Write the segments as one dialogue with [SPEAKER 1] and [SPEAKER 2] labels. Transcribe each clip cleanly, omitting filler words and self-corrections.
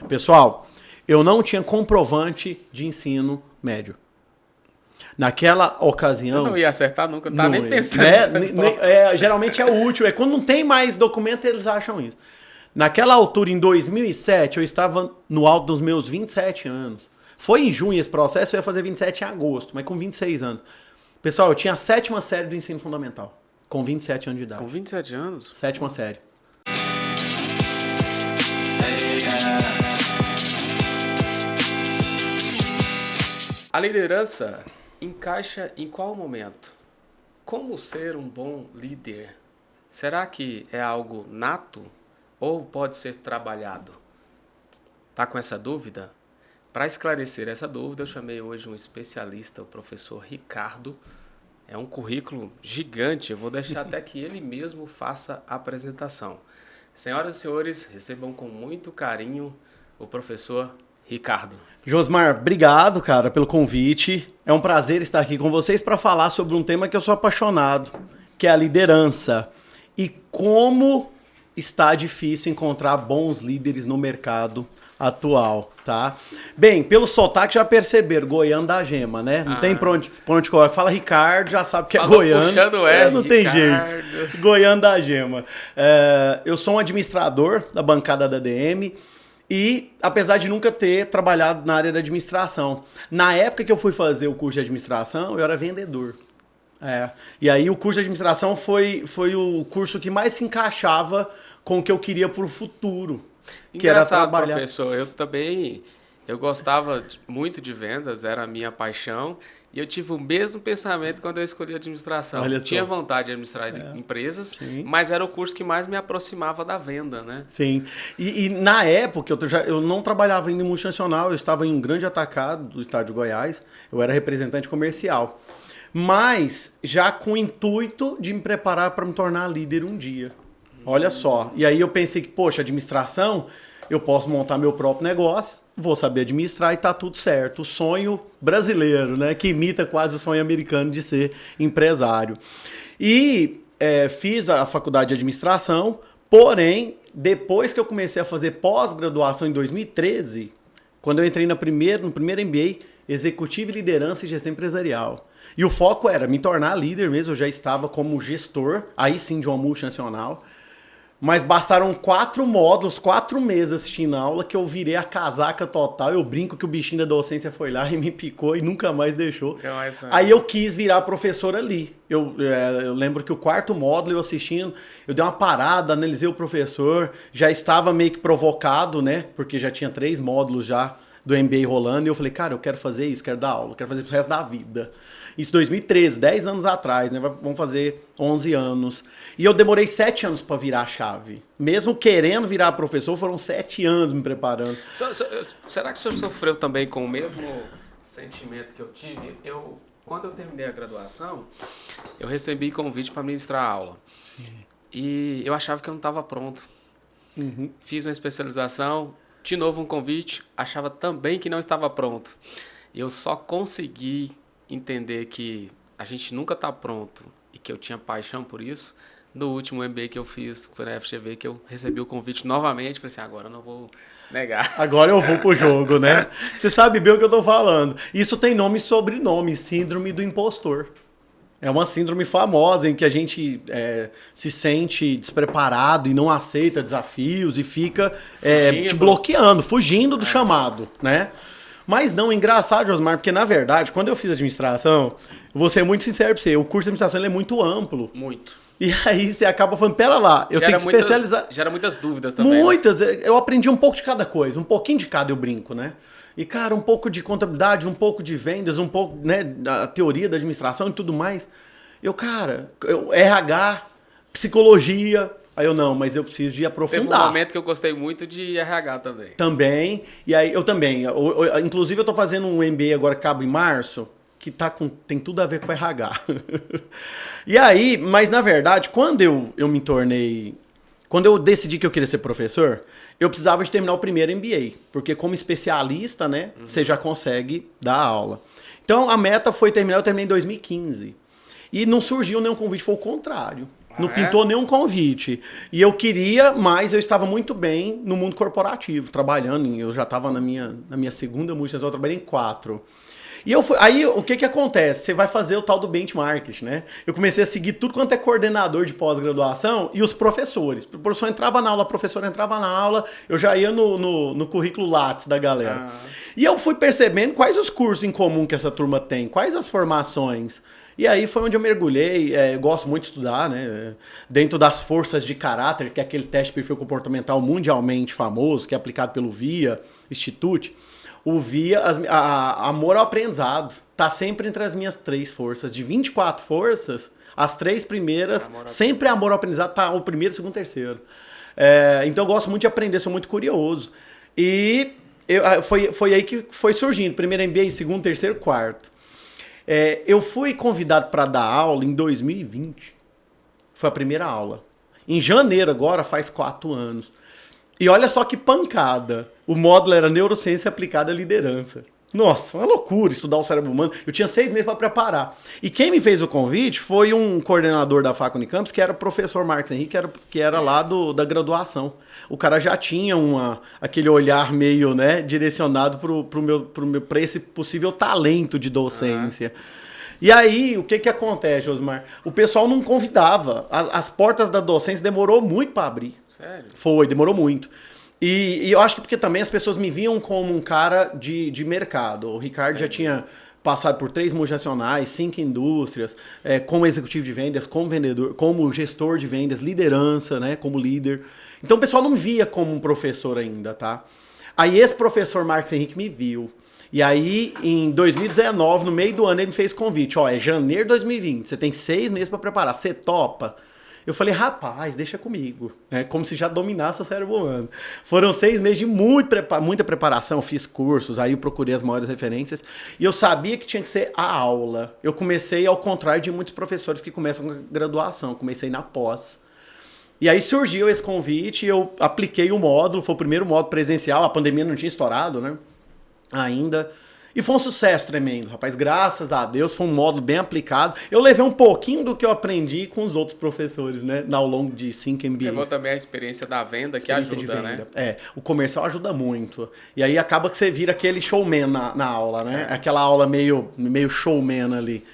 [SPEAKER 1] Pessoal, eu não tinha comprovante de ensino médio. Naquela ocasião...
[SPEAKER 2] Eu não ia acertar nunca, não tava nem pensando
[SPEAKER 1] geralmente é o último. É quando não tem mais documento, eles acham isso. Naquela altura, em 2007, eu estava no alto dos meus 27 anos. Foi em junho esse processo, eu ia fazer 27 em agosto, mas com 26 anos. Pessoal, eu tinha a 7ª série do ensino fundamental, com 27 anos de idade.
[SPEAKER 2] Com 27 anos?
[SPEAKER 1] 7ª série.
[SPEAKER 2] A liderança encaixa em qual momento? Como ser um bom líder? Será que é algo nato ou pode ser trabalhado? Tá com essa dúvida? Para esclarecer essa dúvida, eu chamei hoje um especialista, o professor Ricardo. É um currículo gigante, eu vou deixar até que ele mesmo faça a apresentação. Senhoras e senhores, recebam com muito carinho o professor Ricardo.
[SPEAKER 1] Josmar, obrigado, cara, pelo convite. É um prazer estar aqui com vocês para falar sobre um tema que eu sou apaixonado, que é a liderança. E como está difícil encontrar bons líderes no mercado atual, tá? Bem, pelo sotaque já perceberam, goiano da gema, né? Não tem pra onde coloca. Fala Ricardo, já sabe que é goiano.
[SPEAKER 2] Puxando
[SPEAKER 1] não
[SPEAKER 2] Ricardo.
[SPEAKER 1] Tem jeito. Goiano da gema. Eu sou um administrador da bancada da DM e, apesar de nunca ter trabalhado na área da administração, na época que eu fui fazer o curso de administração, eu era vendedor. E aí o curso de administração foi o curso que mais se encaixava com o que eu queria pro futuro. Que era trabalhar.
[SPEAKER 2] Professor, eu gostava muito de vendas, era a minha paixão, e eu tive o mesmo pensamento quando eu escolhi administração.
[SPEAKER 1] Olha
[SPEAKER 2] Tinha
[SPEAKER 1] só.
[SPEAKER 2] vontade de administrar empresas,
[SPEAKER 1] Sim.
[SPEAKER 2] mas era o curso que mais me aproximava da venda, né?
[SPEAKER 1] Sim. E na época, eu não trabalhava ainda em multinacional, eu estava em um grande atacado do estado de Goiás, eu era representante comercial. Mas já com o intuito de me preparar para me tornar líder um dia. Olha só. E aí eu pensei que, poxa, administração, eu posso montar meu próprio negócio, vou saber administrar e tá tudo certo. O sonho brasileiro, né? Que imita quase o sonho americano de ser empresário. E fiz a faculdade de administração, porém, depois que eu comecei a fazer pós-graduação em 2013, quando eu entrei no primeiro MBA, Executivo, Liderança e Gestão Empresarial. E o foco era me tornar líder mesmo, eu já estava como gestor, aí sim de uma multinacional. Mas bastaram 4 módulos, 4 meses assistindo a aula, que eu virei a casaca total. Eu brinco que o bichinho da docência foi lá e me picou e nunca mais deixou. Aí eu quis virar professor ali. Eu lembro que o 4º módulo eu assistindo, eu dei uma parada, analisei o professor, já estava meio que provocado, né? Porque já tinha 3 módulos já do MBA rolando. E eu falei, cara, eu quero fazer isso, quero dar aula, quero fazer isso pro resto da vida. Isso em 2013, 10 anos atrás, né? Vamos fazer 11 anos. E eu demorei 7 anos para virar a chave. Mesmo querendo virar professor, foram 7 anos me preparando.
[SPEAKER 2] Será que o senhor sofreu também com o mesmo sentimento que eu tive? Quando eu terminei a graduação, eu recebi convite para ministrar aula.
[SPEAKER 1] Sim.
[SPEAKER 2] E eu achava que eu não estava pronto.
[SPEAKER 1] Uhum.
[SPEAKER 2] Fiz uma especialização, de novo um convite, achava também que não estava pronto. Eu só consegui entender que a gente nunca está pronto e que eu tinha paixão por isso no último MBA que eu fiz, que foi na FGV, que eu recebi o convite novamente. Falei assim, agora eu não vou negar.
[SPEAKER 1] Agora eu vou pro jogo, né? Você sabe bem o que eu tô falando. Isso tem nome e sobrenome, síndrome do impostor. É uma síndrome famosa em que a gente se sente despreparado e não aceita desafios e fica te bloqueando, fugindo do chamado, né? Mas não, engraçado, Josmar, porque na verdade, quando eu fiz administração, vou ser muito sincero pra você, o curso de administração ele é muito amplo.
[SPEAKER 2] Muito.
[SPEAKER 1] E aí você acaba falando, pera lá, eu tenho que especializar.
[SPEAKER 2] Gera muitas dúvidas também.
[SPEAKER 1] Muitas, né? Eu aprendi um pouco de cada coisa, um pouquinho de cada eu brinco, né? E, cara, um pouco de contabilidade, um pouco de vendas, um pouco, né, da teoria da administração e tudo mais. RH, psicologia. Aí mas eu preciso de aprofundar.
[SPEAKER 2] Teve um momento que eu gostei muito de RH também.
[SPEAKER 1] Também. E aí eu também. Inclusive eu tô fazendo um MBA agora que acaba em março, que tem tudo a ver com RH. E aí, mas na verdade, quando eu me tornei... Quando eu decidi que eu queria ser professor, eu precisava de terminar o primeiro MBA. Porque como especialista, né, você já consegue dar aula. Então a meta foi terminar, eu terminei em 2015. E não surgiu nenhum convite, foi o contrário. Não pintou nenhum convite. E eu queria, mas eu estava muito bem no mundo corporativo, trabalhando. Eu já estava na minha segunda multinacional, eu trabalhei em 4. E aí, o que acontece? Você vai fazer o tal do benchmark, né? Eu comecei a seguir tudo quanto é coordenador de pós-graduação e os professores. O professor entrava na aula, a professora entrava na aula, eu já ia no currículo Lattes da galera. E eu fui percebendo quais os cursos em comum que essa turma tem, quais as formações. E aí foi onde eu mergulhei, eu gosto muito de estudar, né? Dentro das forças de caráter, que é aquele teste de perfil comportamental mundialmente famoso, que é aplicado pelo VIA Institute. O VIA, amor ao aprendizado, tá sempre entre as minhas 3 forças. De 24 forças, as 3 primeiras, sempre amor ao aprendizado, tá o primeiro, segundo, terceiro. Então eu gosto muito de aprender, sou muito curioso. E foi aí que foi surgindo, primeiro MBA, segundo, terceiro, quarto. Eu fui convidado para dar aula em 2020. Foi a primeira aula. Em janeiro agora, faz 4 anos. E olha só que pancada. O módulo era Neurociência Aplicada à Liderança. Nossa, uma loucura estudar o cérebro humano. Eu tinha 6 meses para preparar. E quem me fez o convite foi um coordenador da Fac Unicampus, que era o professor Marcos Henrique, que era lá da graduação. O cara já tinha aquele olhar meio, né, direcionado para esse possível talento de docência. E aí, o que acontece, Josmar? O pessoal não convidava. As portas da docência demorou muito para abrir.
[SPEAKER 2] Sério?
[SPEAKER 1] Demorou muito. E eu acho que porque também as pessoas me viam como um cara de mercado. O Ricardo já tinha passado por 3 multinacionais, 5 indústrias, como executivo de vendas, como vendedor, como gestor de vendas, liderança, né, como líder. Então o pessoal não me via como um professor ainda, tá? Aí esse professor Marcos Henrique me viu. E aí, em 2019, no meio do ano, ele me fez convite. É janeiro de 2020, você tem 6 meses para preparar, você topa? Eu falei, rapaz, deixa comigo. Como se já dominasse o cérebro humano. Foram 6 meses de muita preparação, fiz cursos, aí eu procurei as maiores referências. E eu sabia que tinha que ser a aula. Eu comecei ao contrário de muitos professores que começam com graduação. Comecei na pós. E aí surgiu esse convite, eu apliquei o módulo, foi o primeiro módulo presencial, a pandemia não tinha estourado, né? Ainda. E foi um sucesso tremendo, rapaz. Graças a Deus, foi um módulo bem aplicado. Eu levei um pouquinho do que eu aprendi com os outros professores, né? Ao longo de 5 MBAs.
[SPEAKER 2] Pegou também a experiência da venda que ajuda, né?
[SPEAKER 1] O comercial ajuda muito. E aí acaba que você vira aquele showman na aula, né? Aquela aula meio showman ali.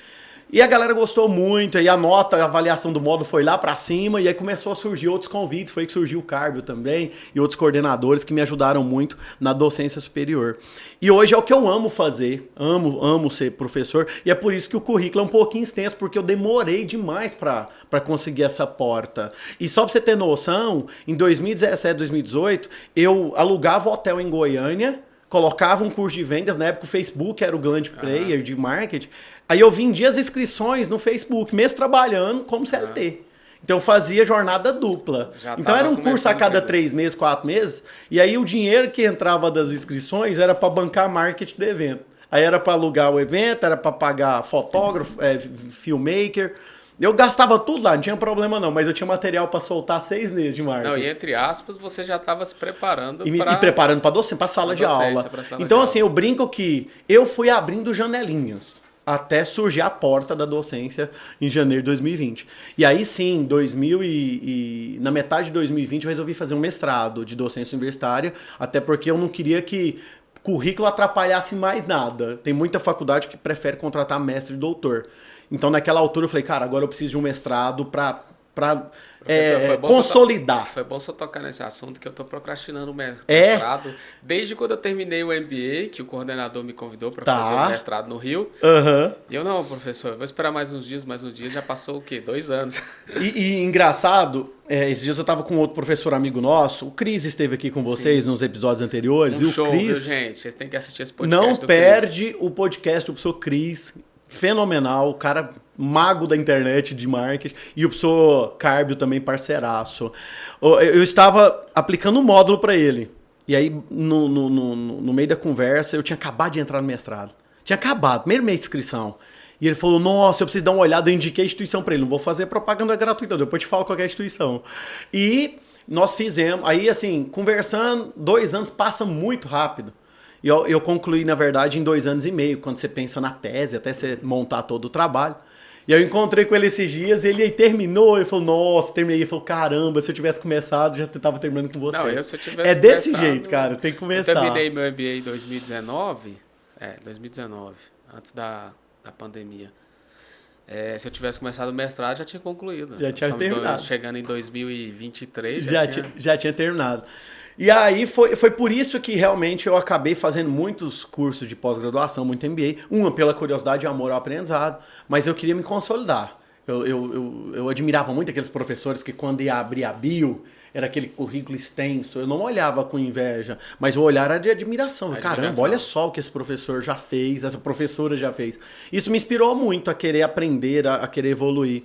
[SPEAKER 1] E a galera gostou muito, aí a avaliação do módulo foi lá pra cima, e aí começou a surgir outros convites, foi que surgiu o Cárbio também, e outros coordenadores que me ajudaram muito na docência superior. E hoje é o que eu amo fazer, amo ser professor, e é por isso que o currículo é um pouquinho extenso, porque eu demorei demais pra conseguir essa porta. E só pra você ter noção, em 2017, 2018, eu alugava hotel em Goiânia, colocava um curso de vendas, na época o Facebook era o grande player de marketing. Aí eu vendia as inscrições no Facebook, mesmo trabalhando como CLT. Então eu fazia jornada dupla. Então era um curso a cada 3 meses, 4 meses. E aí o dinheiro que entrava das inscrições era para bancar marketing do evento. Aí era para alugar o evento, era para pagar fotógrafo, filmmaker. Eu gastava tudo lá, não tinha problema não, mas eu tinha material para soltar 6 meses de marketing.
[SPEAKER 2] Não, e entre aspas, você já estava se preparando
[SPEAKER 1] e preparando para sala de aula. Então assim, eu brinco que eu fui abrindo janelinhas até surgir a porta da docência em janeiro de 2020. E aí sim, na metade de 2020 eu resolvi fazer um mestrado de docência universitária, até porque eu não queria que currículo atrapalhasse mais nada. Tem muita faculdade que prefere contratar mestre e doutor. Então naquela altura eu falei, cara, agora eu preciso de um mestrado para consolidar.
[SPEAKER 2] Foi bom só tocar nesse assunto que eu tô procrastinando o mestrado. Desde quando eu terminei o MBA, que o coordenador me convidou para fazer o mestrado no Rio. E eu, não, professor, eu vou esperar mais uns dias, já passou o quê? 2 anos.
[SPEAKER 1] E engraçado, esses dias eu tava com outro professor amigo nosso, o Cris esteve aqui com vocês nos episódios anteriores. E
[SPEAKER 2] show,
[SPEAKER 1] o Cris,
[SPEAKER 2] viu, gente? Vocês têm que assistir esse podcast.
[SPEAKER 1] Não perde o podcast do professor Cris. Fenomenal, o cara mago da internet de marketing, e o professor Cárbio também parceiraço. Eu estava aplicando um módulo para ele, e aí no meio da conversa eu tinha acabado de entrar no mestrado. Tinha acabado, primeiro mês de inscrição. E ele falou, nossa, eu preciso dar uma olhada, eu indiquei a instituição para ele, não vou fazer propaganda gratuita, depois eu te falo qual é a instituição. E nós fizemos, aí assim, conversando, 2 anos passa muito rápido. E eu concluí, na verdade, em 2 anos e meio, quando você pensa na tese, até você montar todo o trabalho. E eu encontrei com ele esses dias, ele aí terminou, ele falou, nossa, terminei. Ele falou, caramba, se eu tivesse começado, já tava terminando com você.
[SPEAKER 2] Não, se eu tivesse
[SPEAKER 1] é desse jeito, cara, tem que começar.
[SPEAKER 2] Eu terminei meu MBA em 2019, 2019, antes da pandemia. Se eu tivesse começado o mestrado, já tinha concluído.
[SPEAKER 1] Já tinha terminado.
[SPEAKER 2] Chegando em 2023,
[SPEAKER 1] já tinha terminado. E aí foi por isso que realmente eu acabei fazendo muitos cursos de pós-graduação, muito MBA. Uma pela curiosidade e amor ao aprendizado, mas eu queria me consolidar. Eu admirava muito aqueles professores que quando ia abrir a bio, era aquele currículo extenso. Eu não olhava com inveja, mas o olhar era de admiração. Caramba, olha só o que esse professor já fez, essa professora já fez. Isso me inspirou muito a querer aprender, a querer evoluir.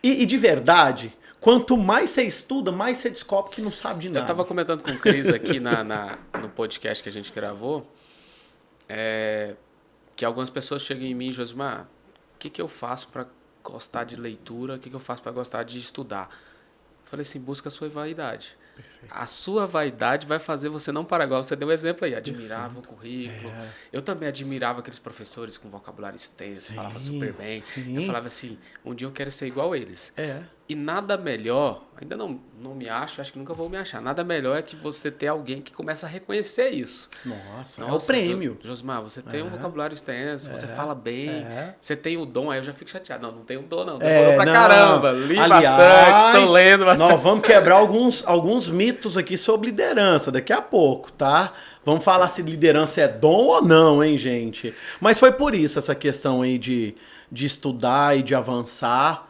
[SPEAKER 1] E de verdade, quanto mais você estuda, mais você descobre que não sabe de nada.
[SPEAKER 2] Eu estava comentando com o Cris aqui no podcast que a gente gravou, que algumas pessoas chegam em mim e Josmar, o que eu faço para gostar de leitura? O que eu faço para gostar de estudar? Falei assim, busca a sua vaidade. Perfeito. A sua vaidade vai fazer você não parar. Igual você deu um exemplo aí, admirava o currículo. Eu também admirava aqueles professores com vocabulário extenso, falavam super bem. Sim. Eu falava assim, um dia eu quero ser igual a eles. E nada melhor, ainda não me acho que nunca vou me achar, nada melhor é que você ter alguém que começa a reconhecer isso.
[SPEAKER 1] Nossa, é o prêmio.
[SPEAKER 2] Josmar, você tem um vocabulário extenso, você fala bem, você tem o dom, aí eu já fico chateado. Não tenho o dom não, demorou pra caramba, li bastante, estou lendo.
[SPEAKER 1] Nós vamos quebrar alguns mitos aqui sobre liderança daqui a pouco, tá? Vamos falar se liderança é dom ou não, hein, gente? Mas foi por isso essa questão aí de estudar e de avançar.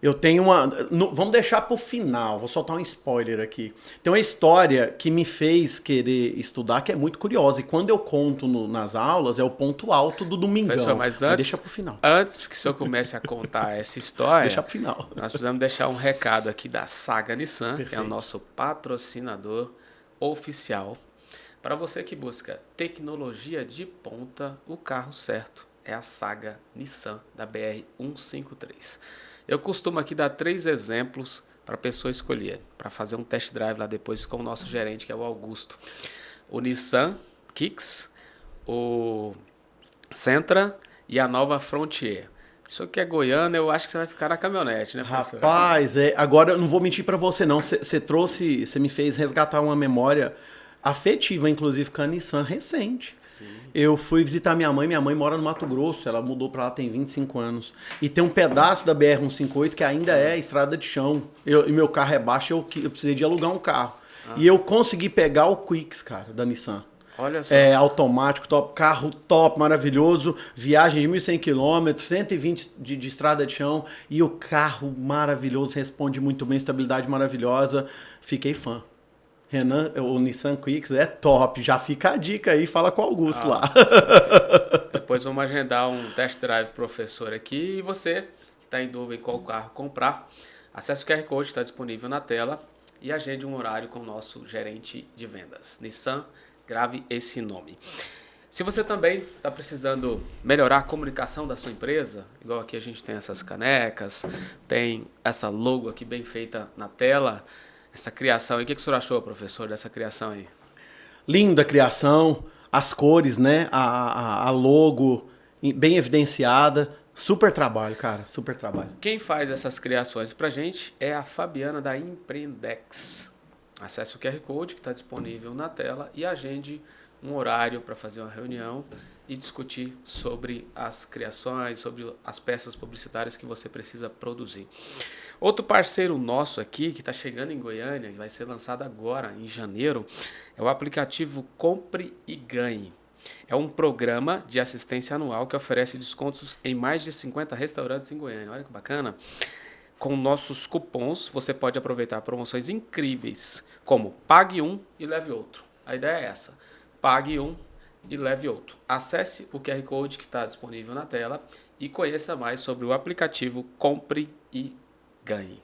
[SPEAKER 1] Eu tenho vamos deixar pro final, vou soltar um spoiler aqui. Tem uma história que me fez querer estudar, que é muito curiosa. E quando eu conto nas aulas, é o ponto alto do domingão.
[SPEAKER 2] Professor, mas
[SPEAKER 1] deixa pro final.
[SPEAKER 2] Antes que o senhor comece a contar essa história,
[SPEAKER 1] deixa pro final.
[SPEAKER 2] Nós precisamos deixar um recado aqui da Saga Nissan, Perfeito. Que é o nosso patrocinador oficial. Para você que busca tecnologia de ponta, o carro certo é a Saga Nissan da BR-153. Eu costumo aqui dar 3 exemplos para a pessoa escolher, para fazer um test drive lá depois com o nosso gerente, que é o Augusto. O Nissan Kicks, o Sentra e a nova Frontier. Isso aqui é goiano, eu acho que você vai ficar na caminhonete, né, professor?
[SPEAKER 1] Rapaz, agora eu não vou mentir para você não, você me fez resgatar uma memória afetiva, inclusive, com a Nissan recente. Sim. Eu fui visitar minha mãe mora no Mato Grosso, ela mudou pra lá tem 25 anos. E tem um pedaço da BR-158 que ainda é estrada de chão. E meu carro é baixo, eu precisei de alugar um carro. E eu consegui pegar o Quicks, cara, da Nissan.
[SPEAKER 2] Olha só.
[SPEAKER 1] Automático, top, carro top, maravilhoso, viagem de 1.100 km, 120 de estrada de chão. E o carro maravilhoso, responde muito bem, estabilidade maravilhosa. Fiquei fã. Renan, o Nissan Quicks é top. Já fica a dica aí, fala com o Augusto lá.
[SPEAKER 2] Depois vamos agendar um test drive professor aqui. E você que está em dúvida em qual carro comprar, acesse o QR Code que está disponível na tela e agende um horário com o nosso gerente de vendas. Nissan, grave esse nome. Se você também está precisando melhorar a comunicação da sua empresa, igual aqui a gente tem essas canecas, tem essa logo aqui bem feita na tela, essa criação aí, o que o senhor achou, professor, dessa criação aí?
[SPEAKER 1] Linda a criação, as cores, né? A logo bem evidenciada. Super trabalho, cara, super trabalho.
[SPEAKER 2] Quem faz essas criações pra gente é a Fabiana da Empreendex. Acesse o QR Code que está disponível na tela e agende um horário para fazer uma reunião e discutir sobre as criações, sobre as peças publicitárias que você precisa produzir. Outro parceiro nosso aqui, que está chegando em Goiânia, que vai ser lançado agora, em janeiro, é o aplicativo Compre e Ganhe. É um programa de assistência anual que oferece descontos em mais de 50 restaurantes em Goiânia. Olha que bacana! Com nossos cupons, você pode aproveitar promoções incríveis, como Pague Um e Leve Outro. A ideia é essa, pague um e leve outro. Acesse o QR Code que está disponível na tela e conheça mais sobre o aplicativo Compre e Ganhe.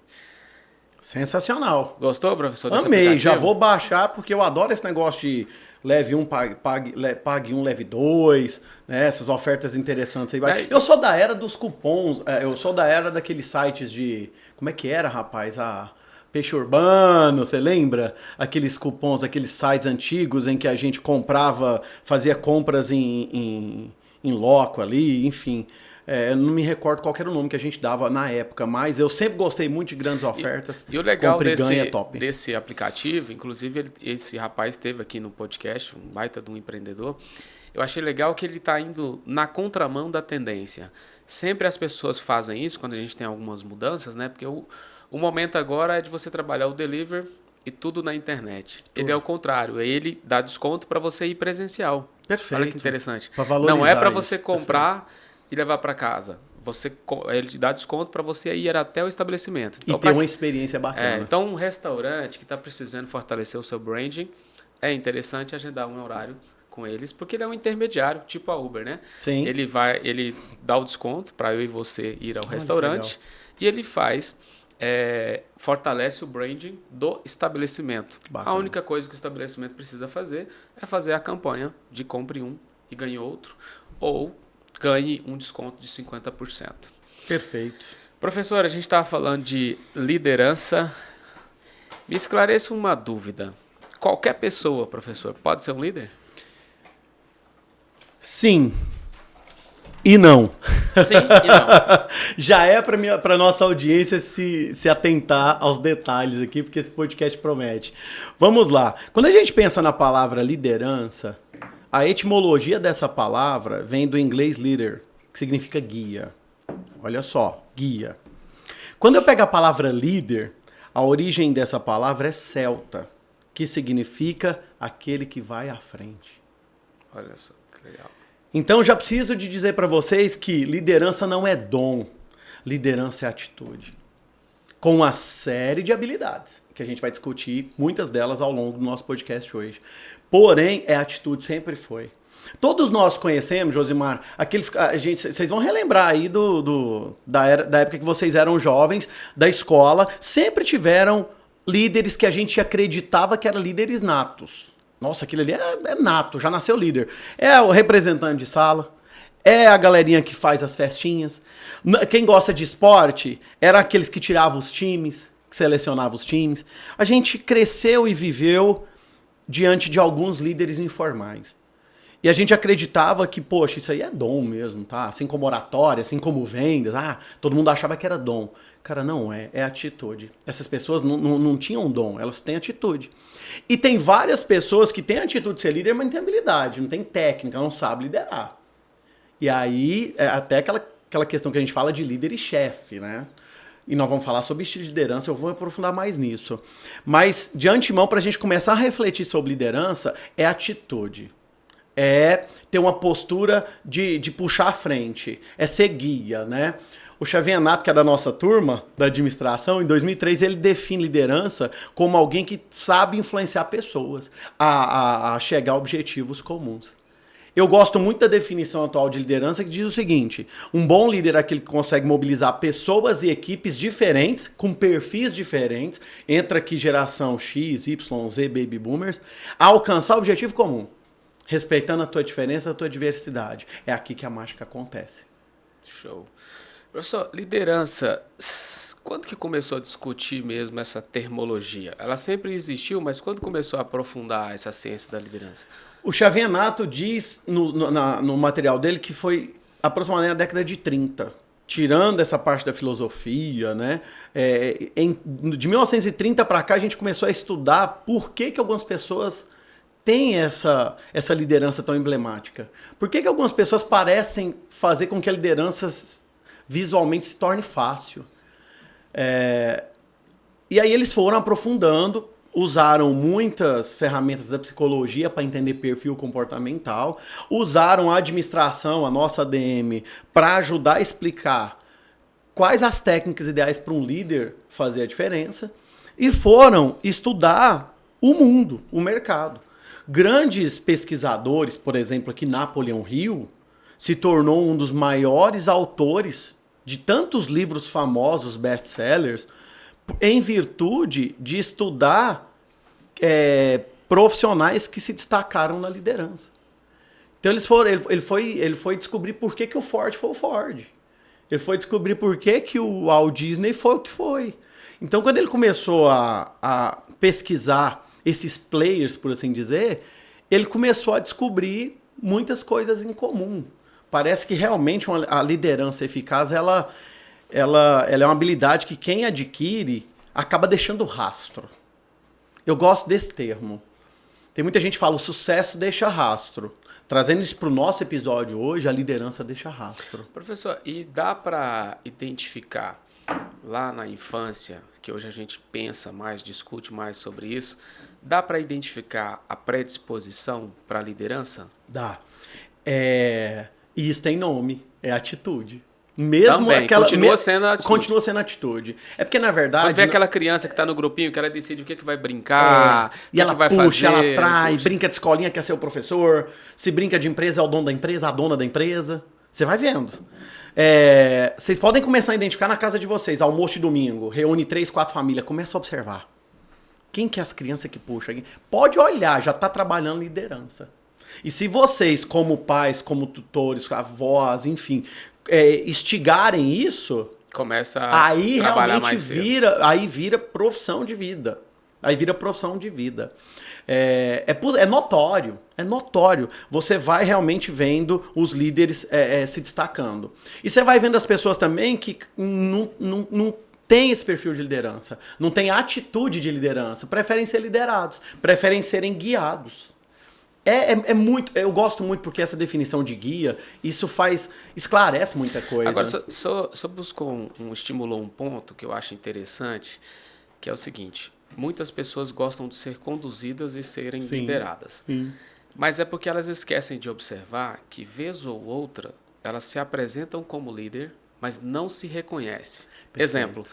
[SPEAKER 1] Sensacional.
[SPEAKER 2] Gostou, professor?
[SPEAKER 1] Amei, já vou baixar porque eu adoro esse negócio de leve um, pague um, leve dois, né? Essas ofertas interessantes aí. Eu sou da era dos cupons, eu sou da era daqueles sites de... Como é que era, rapaz? Peixe Urbano, você lembra? Aqueles cupons, aqueles sites antigos em que a gente comprava, fazia compras em loco ali, enfim. Eu não me recordo qual era o nome que a gente dava na época, mas eu sempre gostei muito de grandes ofertas.
[SPEAKER 2] E o legal
[SPEAKER 1] top.
[SPEAKER 2] desse aplicativo, inclusive esse rapaz esteve aqui no podcast, um baita de um empreendedor, eu achei legal que ele está indo na contramão da tendência. Sempre as pessoas fazem isso quando a gente tem algumas mudanças, né? Porque o momento agora é de você trabalhar o delivery e tudo na internet. Ele é o contrário, ele dá desconto para você ir presencial.
[SPEAKER 1] Perfeito.
[SPEAKER 2] Olha que interessante.
[SPEAKER 1] Não
[SPEAKER 2] é para você comprar e levar para casa. Ele te dá desconto para você ir até o estabelecimento. Então,
[SPEAKER 1] e ter uma experiência bacana.
[SPEAKER 2] Então, um restaurante que está precisando fortalecer o seu branding, é interessante agendar um horário com eles, porque ele é um intermediário, tipo a Uber, né?
[SPEAKER 1] Sim.
[SPEAKER 2] Ele dá o desconto para eu e você ir ao restaurante e ele fortalece o branding do estabelecimento.
[SPEAKER 1] Bacana.
[SPEAKER 2] A única coisa que o estabelecimento precisa fazer é fazer a campanha de compre um e ganhe outro, ou ganhe um desconto de 50%.
[SPEAKER 1] Perfeito.
[SPEAKER 2] Professor, a gente estava falando de liderança. Me esclareça uma dúvida. Qualquer pessoa, professor, pode ser um líder?
[SPEAKER 1] Sim. E não.
[SPEAKER 2] Sim e não.
[SPEAKER 1] Já é para nossa audiência se atentar aos detalhes aqui, porque esse podcast promete. Vamos lá. Quando a gente pensa na palavra liderança, a etimologia dessa palavra vem do inglês leader, que significa guia. Olha só, guia. Quando eu pego a palavra líder, a origem dessa palavra é celta, que significa aquele que vai à frente.
[SPEAKER 2] Olha só, que legal.
[SPEAKER 1] Então já preciso de dizer para vocês que liderança não é dom, liderança é atitude. Com uma série de habilidades, que a gente vai discutir muitas delas ao longo do nosso podcast hoje. Porém, atitude, sempre foi. Todos nós conhecemos, Josimar, vocês vão relembrar aí da época que vocês eram jovens, da escola, sempre tiveram líderes que a gente acreditava que eram líderes natos. Nossa, aquilo ali é nato, já nasceu líder. É o representante de sala, é a galerinha que faz as festinhas. Quem gosta de esporte era aqueles que tiravam os times, que selecionavam os times. A gente cresceu e viveu diante de alguns líderes informais. E a gente acreditava que, poxa, isso aí é dom mesmo, tá? Assim como oratória, assim como vendas. Todo mundo achava que era dom. Cara, não é atitude. Essas pessoas não tinham dom, elas têm atitude. E tem várias pessoas que têm atitude de ser líder, mas não tem habilidade, não tem técnica, não sabe liderar. E aí, até aquela questão que a gente fala de líder e chefe, né? E nós vamos falar sobre estilo de liderança, eu vou aprofundar mais nisso. Mas, de antemão, para a gente começar a refletir sobre liderança, é atitude. É ter uma postura de puxar a frente, é ser guia, né? O Xavier Nato, que é da nossa turma, da administração, em 2003 ele define liderança como alguém que sabe influenciar pessoas a chegar a objetivos comuns. Eu gosto muito da definição atual de liderança, que diz o seguinte: um bom líder é aquele que consegue mobilizar pessoas e equipes diferentes, com perfis diferentes, entra aqui geração X, Y, Z, Baby Boomers, a alcançar o objetivo comum, respeitando a tua diferença, a tua diversidade. É aqui que a mágica acontece.
[SPEAKER 2] Show. Professor, liderança, quando que começou a discutir mesmo essa termologia? Ela sempre existiu, mas quando começou a aprofundar essa ciência da liderança? O
[SPEAKER 1] Xavier Nato diz no material dele que foi aproximadamente na década de 30, tirando essa parte da filosofia, né? De 1930 para cá a gente começou a estudar por que algumas pessoas têm essa liderança tão emblemática. Por que algumas pessoas parecem fazer com que a liderança visualmente se torne fácil. E aí eles foram aprofundando, usaram muitas ferramentas da psicologia para entender perfil comportamental, usaram a administração, a nossa ADM, para ajudar a explicar quais as técnicas ideais para um líder fazer a diferença, e foram estudar o mundo, o mercado. Grandes pesquisadores, por exemplo, aqui Napoleon Hill, se tornou um dos maiores autores de tantos livros famosos, best-sellers, em virtude de estudar profissionais que se destacaram na liderança. Então ele foi descobrir por que o Ford foi o Ford. Ele foi descobrir por que o Walt Disney foi o que foi. Então quando ele começou a pesquisar esses players, por assim dizer, ele começou a descobrir muitas coisas em comum. Parece que realmente a liderança eficaz, ela é uma habilidade que quem adquire acaba deixando rastro. Eu gosto desse termo. Tem muita gente que fala, o sucesso deixa rastro. Trazendo isso para o nosso episódio hoje, a liderança deixa rastro.
[SPEAKER 2] Professor, e dá para identificar lá na infância, que hoje a gente pensa mais, discute mais sobre isso, dá para identificar a predisposição para a liderança?
[SPEAKER 1] Dá. E isso tem nome, é atitude. Mesmo
[SPEAKER 2] também,
[SPEAKER 1] aquela,
[SPEAKER 2] continua sendo atitude.
[SPEAKER 1] Continua sendo atitude. É porque, na verdade...
[SPEAKER 2] Quando vê aquela criança que está no grupinho, que ela decide o que vai brincar,
[SPEAKER 1] e ela
[SPEAKER 2] que vai
[SPEAKER 1] puxa,
[SPEAKER 2] fazer,
[SPEAKER 1] ela trai, brinca de escolinha, quer ser o professor. Se brinca de empresa, é o dono da empresa, a dona da empresa. Você vai vendo. Vocês podem começar a identificar na casa de vocês, almoço de domingo, reúne 3, 4 famílias, começa a observar. Quem que é as crianças que puxam? Pode olhar, já está trabalhando liderança. E se vocês, como pais, como tutores, avós, enfim, instigarem isso,
[SPEAKER 2] começa a
[SPEAKER 1] aí
[SPEAKER 2] trabalhar
[SPEAKER 1] realmente
[SPEAKER 2] mais cedo.
[SPEAKER 1] aí vira profissão de vida. Aí vira profissão de vida. É notório, é notório. Você vai realmente vendo os líderes se destacando. E você vai vendo as pessoas também que não tem esse perfil de liderança, não tem atitude de liderança, preferem ser liderados, preferem serem guiados. Muito, eu gosto muito porque essa definição de guia, isso esclarece muita coisa.
[SPEAKER 2] Agora, só buscou estimulou um ponto que eu acho interessante, que é o seguinte: muitas pessoas gostam de ser conduzidas e serem lideradas. Sim. Mas é porque elas esquecem de observar que, vez ou outra, elas se apresentam como líder, mas não se reconhecem. Perfeito. Exemplo,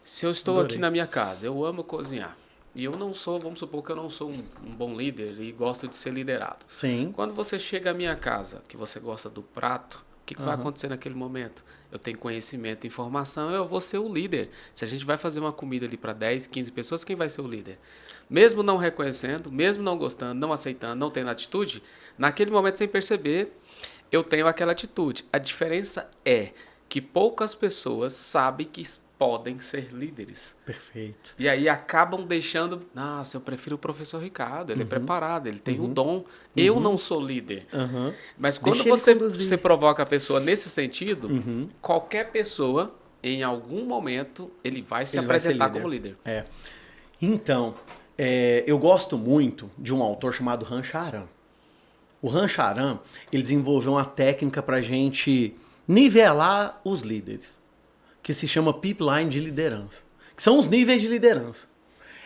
[SPEAKER 2] se eu estou aqui na minha casa, eu amo cozinhar. E eu não sou, vamos supor que eu não sou um bom líder e gosto de ser liderado.
[SPEAKER 1] Sim.
[SPEAKER 2] Quando você chega à minha casa, que você gosta do prato, o que vai acontecer naquele momento? Eu tenho conhecimento, informação, eu vou ser o líder. Se a gente vai fazer uma comida ali para 10, 15 pessoas, quem vai ser o líder? Mesmo não reconhecendo, mesmo não gostando, não aceitando, não tendo atitude, naquele momento, sem perceber, eu tenho aquela atitude. A diferença é que poucas pessoas sabem que podem ser líderes.
[SPEAKER 1] Perfeito.
[SPEAKER 2] E aí acabam deixando... Nossa, eu prefiro o professor Ricardo, ele é preparado, ele tem o dom. Eu não sou líder. Mas quando você provoca a pessoa nesse sentido, qualquer pessoa, em algum momento, ele vai se apresentar como líder.
[SPEAKER 1] Então, eu gosto muito de um autor chamado Rancharan. O Rancharan, ele desenvolveu uma técnica para a gente nivelar os líderes, que se chama pipeline de liderança, que são os níveis de liderança.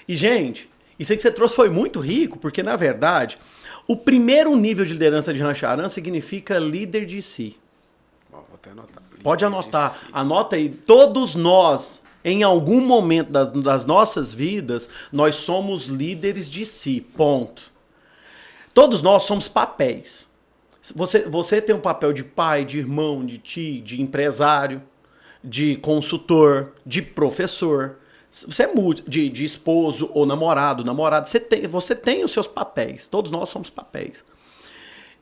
[SPEAKER 1] E, gente, isso aí que você trouxe foi muito rico, porque, na verdade, o primeiro nível de liderança de Rancharan significa líder de si.
[SPEAKER 2] Vou até anotar.
[SPEAKER 1] Pode anotar. Si. Anota aí. Todos nós, em algum momento das nossas vidas, nós somos líderes de si. Ponto. Todos nós somos papéis. Você tem um papel de pai, de irmão, de tio, de empresário, de consultor, de professor, você é de esposo ou namorado, você tem os seus papéis, todos nós somos papéis.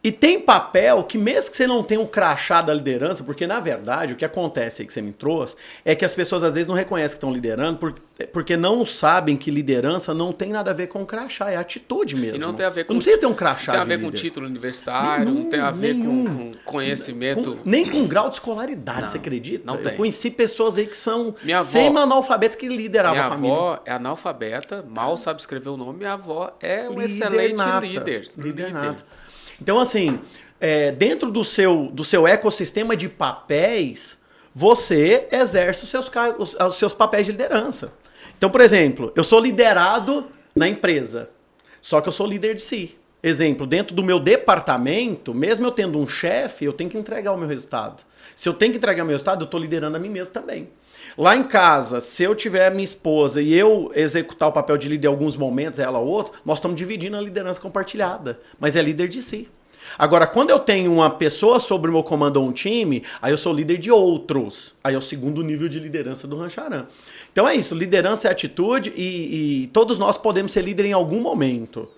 [SPEAKER 1] E tem papel que mesmo que você não tenha o crachá da liderança, porque na verdade o que acontece aí que você me trouxe é que as pessoas às vezes não reconhecem que estão liderando porque não sabem que liderança não tem nada a ver com crachá, é atitude mesmo.
[SPEAKER 2] E não tem a ver com...
[SPEAKER 1] Não precisa ter um crachá
[SPEAKER 2] de líder. Não tem a ver com título universitário, não tem a ver com conhecimento...
[SPEAKER 1] Nem com grau de escolaridade, você acredita?
[SPEAKER 2] Não tem.
[SPEAKER 1] Eu conheci pessoas aí que são semi-analfabetas que lideravam a família.
[SPEAKER 2] Minha avó é analfabeta, mal sabe escrever o nome, minha avó é um excelente líder.
[SPEAKER 1] Líder nato. Então, assim, dentro do seu ecossistema de papéis, você exerce os seus papéis de liderança. Então, por exemplo, eu sou liderado na empresa, só que eu sou líder de si. Exemplo, dentro do meu departamento, mesmo eu tendo um chefe, eu tenho que entregar o meu resultado. Se eu tenho que entregar o meu resultado, eu estou liderando a mim mesmo também. Lá em casa, se eu tiver minha esposa e eu executar o papel de líder em alguns momentos, ela ou outro, nós estamos dividindo a liderança compartilhada, mas é líder de si. Agora, quando eu tenho uma pessoa sobre o meu comando ou um time, aí eu sou líder de outros. Aí é o segundo nível de liderança do Rancharan. Então é isso, liderança é atitude e todos nós podemos ser líder em algum momento.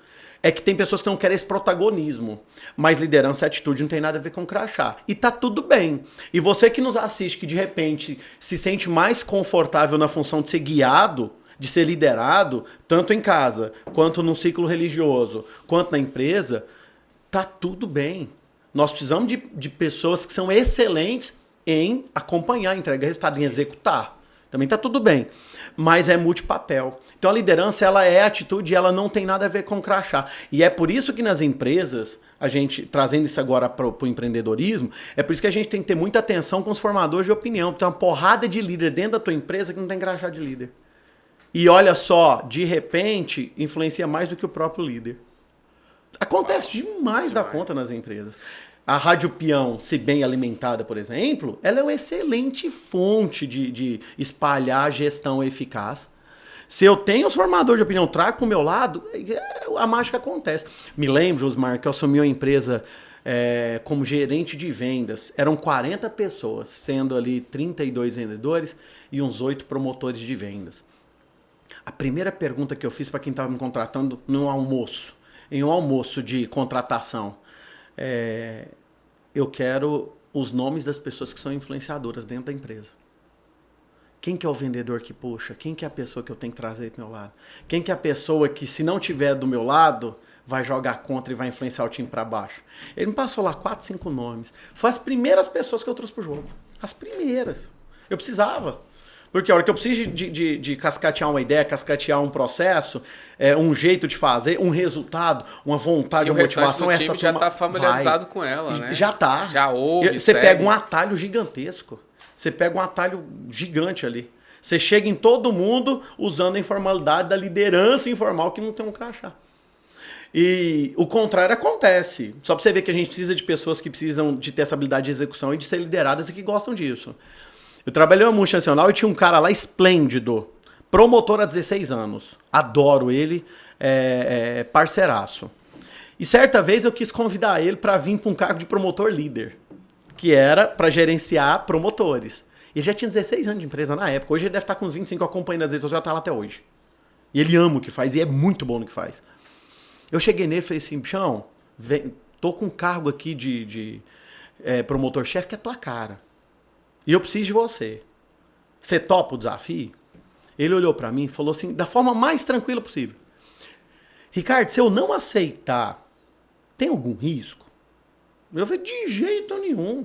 [SPEAKER 1] É que tem pessoas que não querem esse protagonismo. Mas liderança e atitude não tem nada a ver com crachá. E tá tudo bem. E você que nos assiste, que de repente se sente mais confortável na função de ser guiado, de ser liderado, tanto em casa, quanto no ciclo religioso, quanto na empresa, tá tudo bem. Nós precisamos de pessoas que são excelentes em acompanhar, entregar resultado, em executar. Também tá tudo bem. Mas é multipapel. Então a liderança, ela é atitude e ela não tem nada a ver com crachá. E é por isso que nas empresas, a gente, trazendo isso agora para o empreendedorismo, é por isso que a gente tem que ter muita atenção com os formadores de opinião. Tem uma porrada de líder dentro da tua empresa que não tem crachá de líder. E olha só, de repente, influencia mais do que o próprio líder. Acontece demais da conta nas empresas. A Rádio Peão, se bem alimentada, por exemplo, ela é uma excelente fonte de espalhar gestão eficaz. Se eu tenho os formadores de opinião, trago para o meu lado, a mágica acontece. Me lembro, Osmar, que eu assumi uma empresa como gerente de vendas. Eram 40 pessoas, sendo ali 32 vendedores e uns 8 promotores de vendas. A primeira pergunta que eu fiz para quem estava me contratando em um almoço de contratação, eu quero os nomes das pessoas que são influenciadoras dentro da empresa. Quem que é o vendedor que puxa? Quem que é a pessoa que eu tenho que trazer do meu lado? Quem que é a pessoa que, se não tiver do meu lado, vai jogar contra e vai influenciar o time para baixo? Ele me passou lá 4, 5 nomes. Foi as primeiras pessoas que eu trouxe pro jogo. As primeiras. Eu precisava. Porque a hora que eu preciso de cascatear uma ideia, cascatear um processo, um jeito de fazer, um resultado, uma vontade, uma motivação, essa
[SPEAKER 2] time já está familiarizado com ela, né?
[SPEAKER 1] Já tá.
[SPEAKER 2] Já ouve,
[SPEAKER 1] Você pega um atalho gigantesco. Você pega um atalho gigante ali. Você chega em todo mundo usando a informalidade da liderança informal que não tem um crachá. E o contrário acontece. Só para você ver que a gente precisa de pessoas que precisam de ter essa habilidade de execução e de ser lideradas e que gostam disso. Eu trabalhei na multinacional e tinha um cara lá esplêndido, promotor há 16 anos. Adoro ele, parceiraço. E certa vez eu quis convidar ele para vir para um cargo de promotor líder, que era para gerenciar promotores. Ele já tinha 16 anos de empresa na época. Hoje ele deve estar com uns 25 acompanhando as redes sociais, já está lá até hoje. E ele ama o que faz e é muito bom no que faz. Eu cheguei nele e falei assim, bichão, tô com um cargo aqui de promotor-chefe que é tua cara. E eu preciso de você. Você topa o desafio? Ele olhou para mim e falou assim, da forma mais tranquila possível. Ricardo, se eu não aceitar, tem algum risco? Eu falei, de jeito nenhum.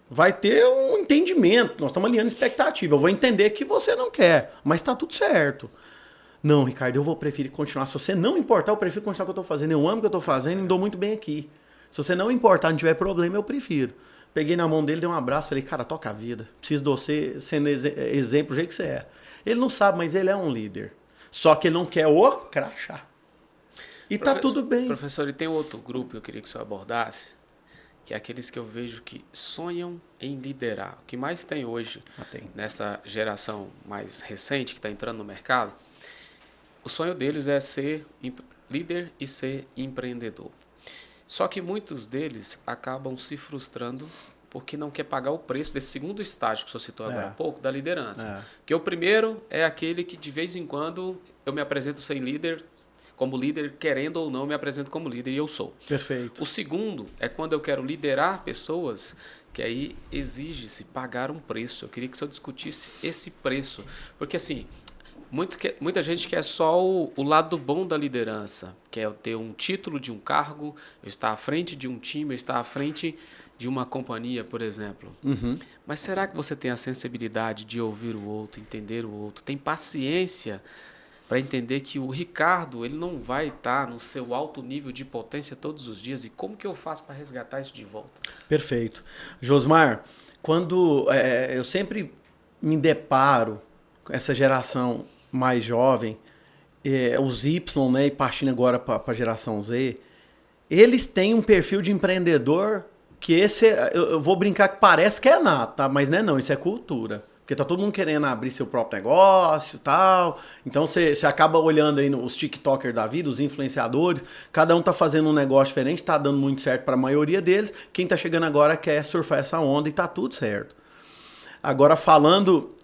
[SPEAKER 1] Vai ter um entendimento. Nós estamos alinhando expectativa. Eu vou entender que você não quer, mas está tudo certo. Não, Ricardo, eu vou preferir continuar. Se você não importar, eu prefiro continuar o que eu estou fazendo. Eu amo o que eu estou fazendo e me dou muito bem aqui. Se você não importar, não tiver problema, eu prefiro. Peguei na mão dele, dei um abraço, falei, cara, toca a vida. Preciso de você sendo exemplo do jeito que você é. Ele não sabe, mas ele é um líder. Só que ele não quer o crachá. E tá tudo bem.
[SPEAKER 2] Professor, e tem outro grupo que eu queria que o senhor abordasse, que é aqueles que eu vejo que sonham em liderar. O que mais tem hoje, nessa geração mais recente que está entrando no mercado, o sonho deles é ser líder e ser empreendedor. Só que muitos deles acabam se frustrando porque não quer pagar o preço desse segundo estágio que o senhor citou agora há pouco, da liderança. Porque o primeiro é aquele que de vez em quando eu me apresento sem líder, como líder, querendo ou não, me apresento como líder e eu sou.
[SPEAKER 1] Perfeito.
[SPEAKER 2] O segundo é quando eu quero liderar pessoas, que aí exige-se pagar um preço. Eu queria que o senhor discutisse esse preço. Porque assim, muita gente quer só o lado bom da liderança, quer ter um título de um cargo, eu estar à frente de um time, eu estar à frente de uma companhia, por exemplo.
[SPEAKER 1] Uhum.
[SPEAKER 2] Mas será que você tem a sensibilidade de ouvir o outro, entender o outro, tem paciência para entender que o Ricardo ele não vai estar no seu alto nível de potência todos os dias? E como que eu faço para resgatar isso de volta?
[SPEAKER 1] Perfeito. Josmar, quando eu sempre me deparo com essa geração mais jovem, os Y, né, e partindo agora para a geração Z, eles têm um perfil de empreendedor que eu vou brincar que parece que é nato, tá? Mas não é não, isso é cultura. Porque tá todo mundo querendo abrir seu próprio negócio e tal. Então você acaba olhando aí os TikTokers da vida, os influenciadores, cada um tá fazendo um negócio diferente, tá dando muito certo para a maioria deles. Quem tá chegando agora quer surfar essa onda e tá tudo certo. Agora falando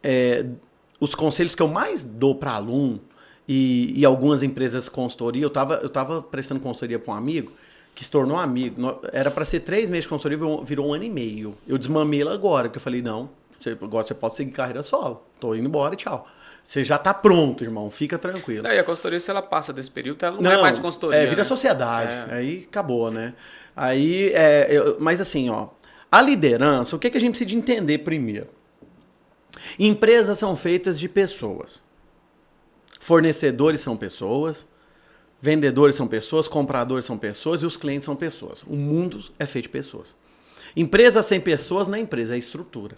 [SPEAKER 1] os conselhos que eu mais dou para aluno e algumas empresas de consultoria, eu tava prestando consultoria para um amigo que se tornou amigo. Era para ser 3 meses de consultoria, virou 1 ano e meio. Eu desmamei ele agora, porque eu falei, não, agora você pode seguir carreira solo. Tô indo embora e tchau. Você já tá pronto, irmão. Fica tranquilo.
[SPEAKER 2] E a consultoria, se ela passa desse período, ela não é mais consultoria.
[SPEAKER 1] Vira
[SPEAKER 2] né?
[SPEAKER 1] sociedade. Aí acabou, né? Aí, mas assim, ó. A liderança, o que a gente precisa de entender primeiro? Empresas são feitas de pessoas. Fornecedores são pessoas. Vendedores são pessoas. Compradores são pessoas. E os clientes são pessoas. O mundo é feito de pessoas. Empresa sem pessoas não é empresa, é estrutura.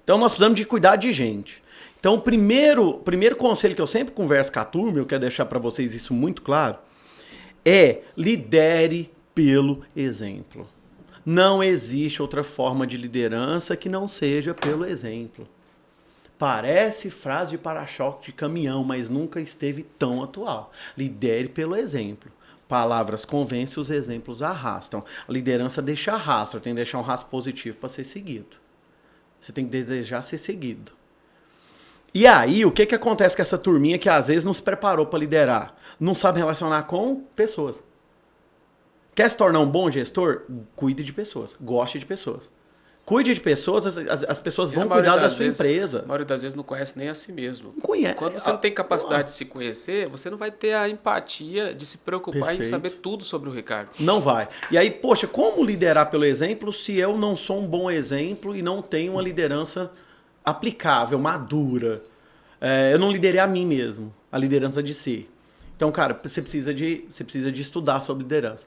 [SPEAKER 1] Então nós precisamos de cuidar de gente. Então o primeiro conselho que eu sempre converso com a turma, eu quero deixar para vocês isso muito claro, é lidere pelo exemplo. Não existe outra forma de liderança que não seja pelo exemplo. Parece frase de para-choque de caminhão, mas nunca esteve tão atual. Lidere pelo exemplo. Palavras convencem, os exemplos arrastam. A liderança deixa rastro, tem que deixar um rastro positivo para ser seguido. Você tem que desejar ser seguido. E aí, o que acontece com essa turminha que às vezes não se preparou para liderar? Não sabe relacionar com pessoas. Quer se tornar um bom gestor? Cuide de pessoas. Goste de pessoas. Cuide de pessoas, as pessoas vão cuidar da sua empresa.
[SPEAKER 2] A maioria das vezes não conhece nem a si mesmo.
[SPEAKER 1] Não conhece.
[SPEAKER 2] Quando você não tem capacidade de se conhecer, você não vai ter a empatia de se preocupar em saber tudo sobre o Ricardo.
[SPEAKER 1] Não vai. E aí, poxa, como liderar pelo exemplo se eu não sou um bom exemplo e não tenho uma liderança aplicável, madura? Eu não liderei a mim mesmo, a liderança de si. Então, cara, você precisa de estudar sobre liderança.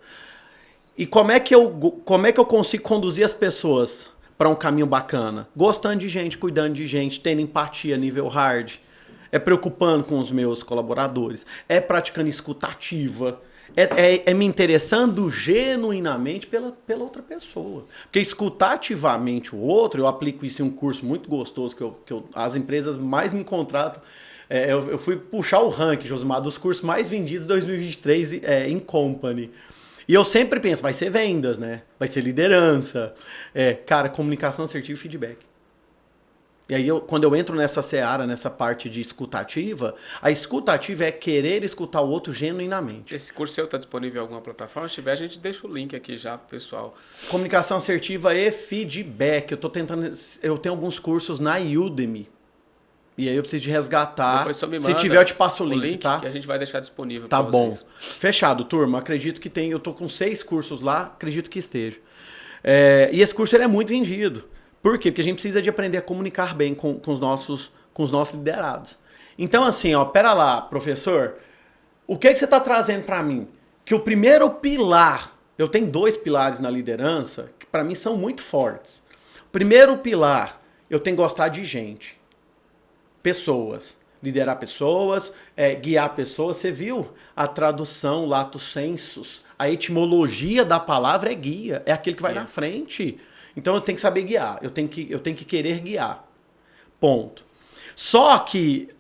[SPEAKER 1] E como é que eu consigo conduzir as pessoas para um caminho bacana? Gostando de gente, cuidando de gente, tendo empatia nível hard, preocupando com os meus colaboradores, praticando escuta ativa, me interessando genuinamente pela outra pessoa. Porque escutar ativamente o outro, eu aplico isso em um curso muito gostoso que as empresas mais me contratam. Eu fui puxar o ranking, Josimar, dos cursos mais vendidos de 2023 em company. E eu sempre penso, vai ser vendas, né? Vai ser liderança. Cara, comunicação assertiva e feedback. E aí, quando eu entro nessa seara, nessa parte de escutativa, a escutativa é querer escutar o outro genuinamente.
[SPEAKER 2] Esse curso seu está disponível em alguma plataforma? Se tiver, a gente deixa o link aqui já pro pessoal.
[SPEAKER 1] Comunicação assertiva e feedback. Eu tenho alguns cursos na Udemy. E aí eu preciso de resgatar.
[SPEAKER 2] Depois só me manda.
[SPEAKER 1] Se tiver, eu te passo o link, tá?
[SPEAKER 2] Que a gente vai deixar disponível
[SPEAKER 1] para vocês. Tá bom.
[SPEAKER 2] Vocês.
[SPEAKER 1] Fechado, turma. Acredito que tem. Eu tô com 6 cursos lá, acredito que esteja. E esse curso ele é muito vendido. Por quê? Porque a gente precisa de aprender a comunicar bem com os nossos liderados. Então, assim, pera lá, professor. O que você está trazendo para mim? Que o primeiro pilar, eu tenho 2 pilares na liderança que para mim são muito fortes. Primeiro pilar, eu tenho que gostar de gente. Pessoas. Liderar pessoas, guiar pessoas. Você viu a tradução, lato sensus? A etimologia da palavra é guia. É aquele que vai na frente. Então eu tenho que saber guiar. Eu tenho que querer guiar. Ponto. Só que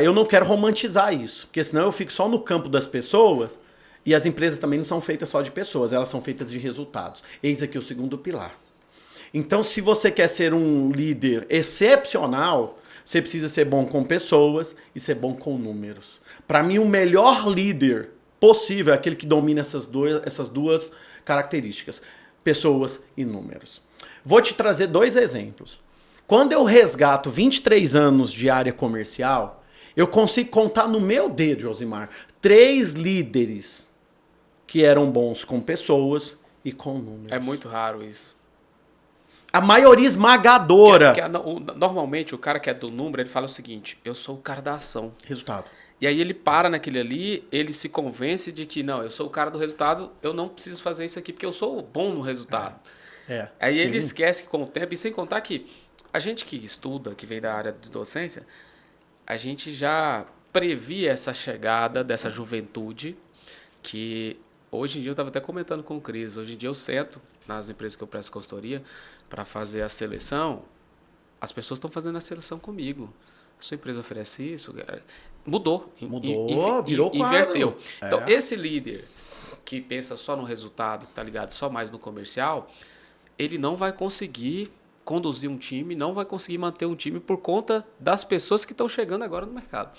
[SPEAKER 1] eu não quero romantizar isso. Porque senão eu fico só no campo das pessoas. E as empresas também não são feitas só de pessoas. Elas são feitas de resultados. Eis aqui o segundo pilar. Então se você quer ser um líder excepcional, você precisa ser bom com pessoas e ser bom com números. Para mim, o melhor líder possível é aquele que domina essas duas características. Pessoas e números. Vou te trazer 2 exemplos. Quando eu resgato 23 anos de área comercial, eu consigo contar no meu dedo, Josimar, 3 líderes que eram bons com pessoas e com números.
[SPEAKER 2] É muito raro isso.
[SPEAKER 1] A maioria esmagadora.
[SPEAKER 2] Normalmente, o cara que é do número, ele fala o seguinte: eu sou o cara da ação.
[SPEAKER 1] Resultado.
[SPEAKER 2] E aí ele para naquele ali, ele se convence de que, não, eu sou o cara do resultado, eu não preciso fazer isso aqui porque eu sou bom no resultado. Aí
[SPEAKER 1] sim.
[SPEAKER 2] ele esquece que com o tempo, e sem contar que a gente que estuda, que vem da área de docência, a gente já previa essa chegada dessa juventude que hoje em dia eu estava até comentando com o Cris, hoje em dia eu sento nas empresas que eu presto consultoria para fazer a seleção, as pessoas estão fazendo a seleção comigo. A sua empresa oferece isso? Mudou,
[SPEAKER 1] virou
[SPEAKER 2] inverteu.
[SPEAKER 1] quadro.
[SPEAKER 2] Então, esse líder que pensa só no resultado, que está ligado só mais no comercial, ele não vai conseguir conduzir um time, não vai conseguir manter um time por conta das pessoas que estão chegando agora no mercado.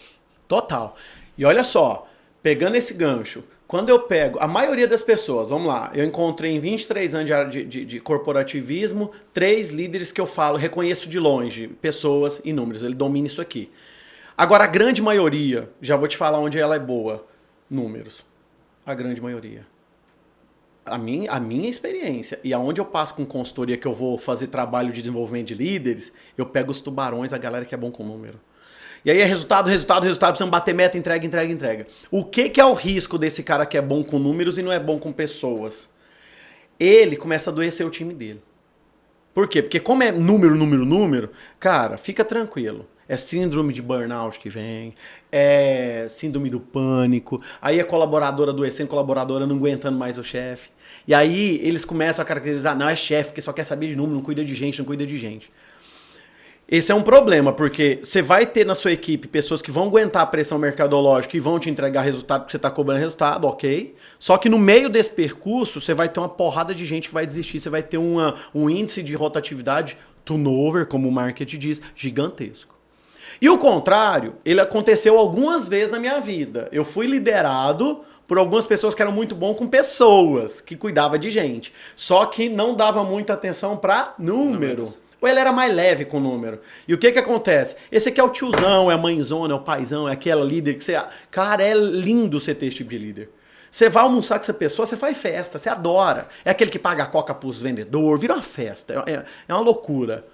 [SPEAKER 1] Total. E olha só, pegando esse gancho, Quando eu pego, a maioria das pessoas, vamos lá, eu encontrei em 23 anos de corporativismo, 3 líderes que eu falo, reconheço de longe, pessoas e números, ele domina isso aqui. Agora, a grande maioria, já vou te falar onde ela é boa, números. A grande maioria. A minha experiência, e aonde eu passo com consultoria que eu vou fazer trabalho de desenvolvimento de líderes, eu pego os tubarões, a galera que é bom com número. E aí é resultado, precisamos bater meta, entrega. O que é o risco desse cara que é bom com números e não é bom com pessoas? Ele começa a adoecer o time dele. Por quê? Porque como é número, cara, fica tranquilo. É síndrome de burnout que vem, é síndrome do pânico, aí é colaboradora adoecendo, colaboradora não aguentando mais o chefe. E aí eles começam a caracterizar, não, é chefe que só quer saber de número, não cuida de gente. Esse é um problema, porque você vai ter na sua equipe pessoas que vão aguentar a pressão mercadológica e vão te entregar resultado porque você está cobrando resultado, ok. Só que no meio desse percurso, você vai ter uma porrada de gente que vai desistir, você vai ter um índice de rotatividade, turnover, como o marketing diz, gigantesco. E o contrário, ele aconteceu algumas vezes na minha vida. Eu fui liderado por algumas pessoas que eram muito bons com pessoas, que cuidavam de gente. Só que não dava muita atenção para número. Ou ele era mais leve com o número. E o que acontece? Esse aqui é o tiozão, é a mãezona, é o paizão, é aquela líder que você... Cara, é lindo você ter esse tipo de líder. Você vai almoçar com essa pessoa, você faz festa, você adora. É aquele que paga a coca pros vendedores, vira uma festa, é uma loucura.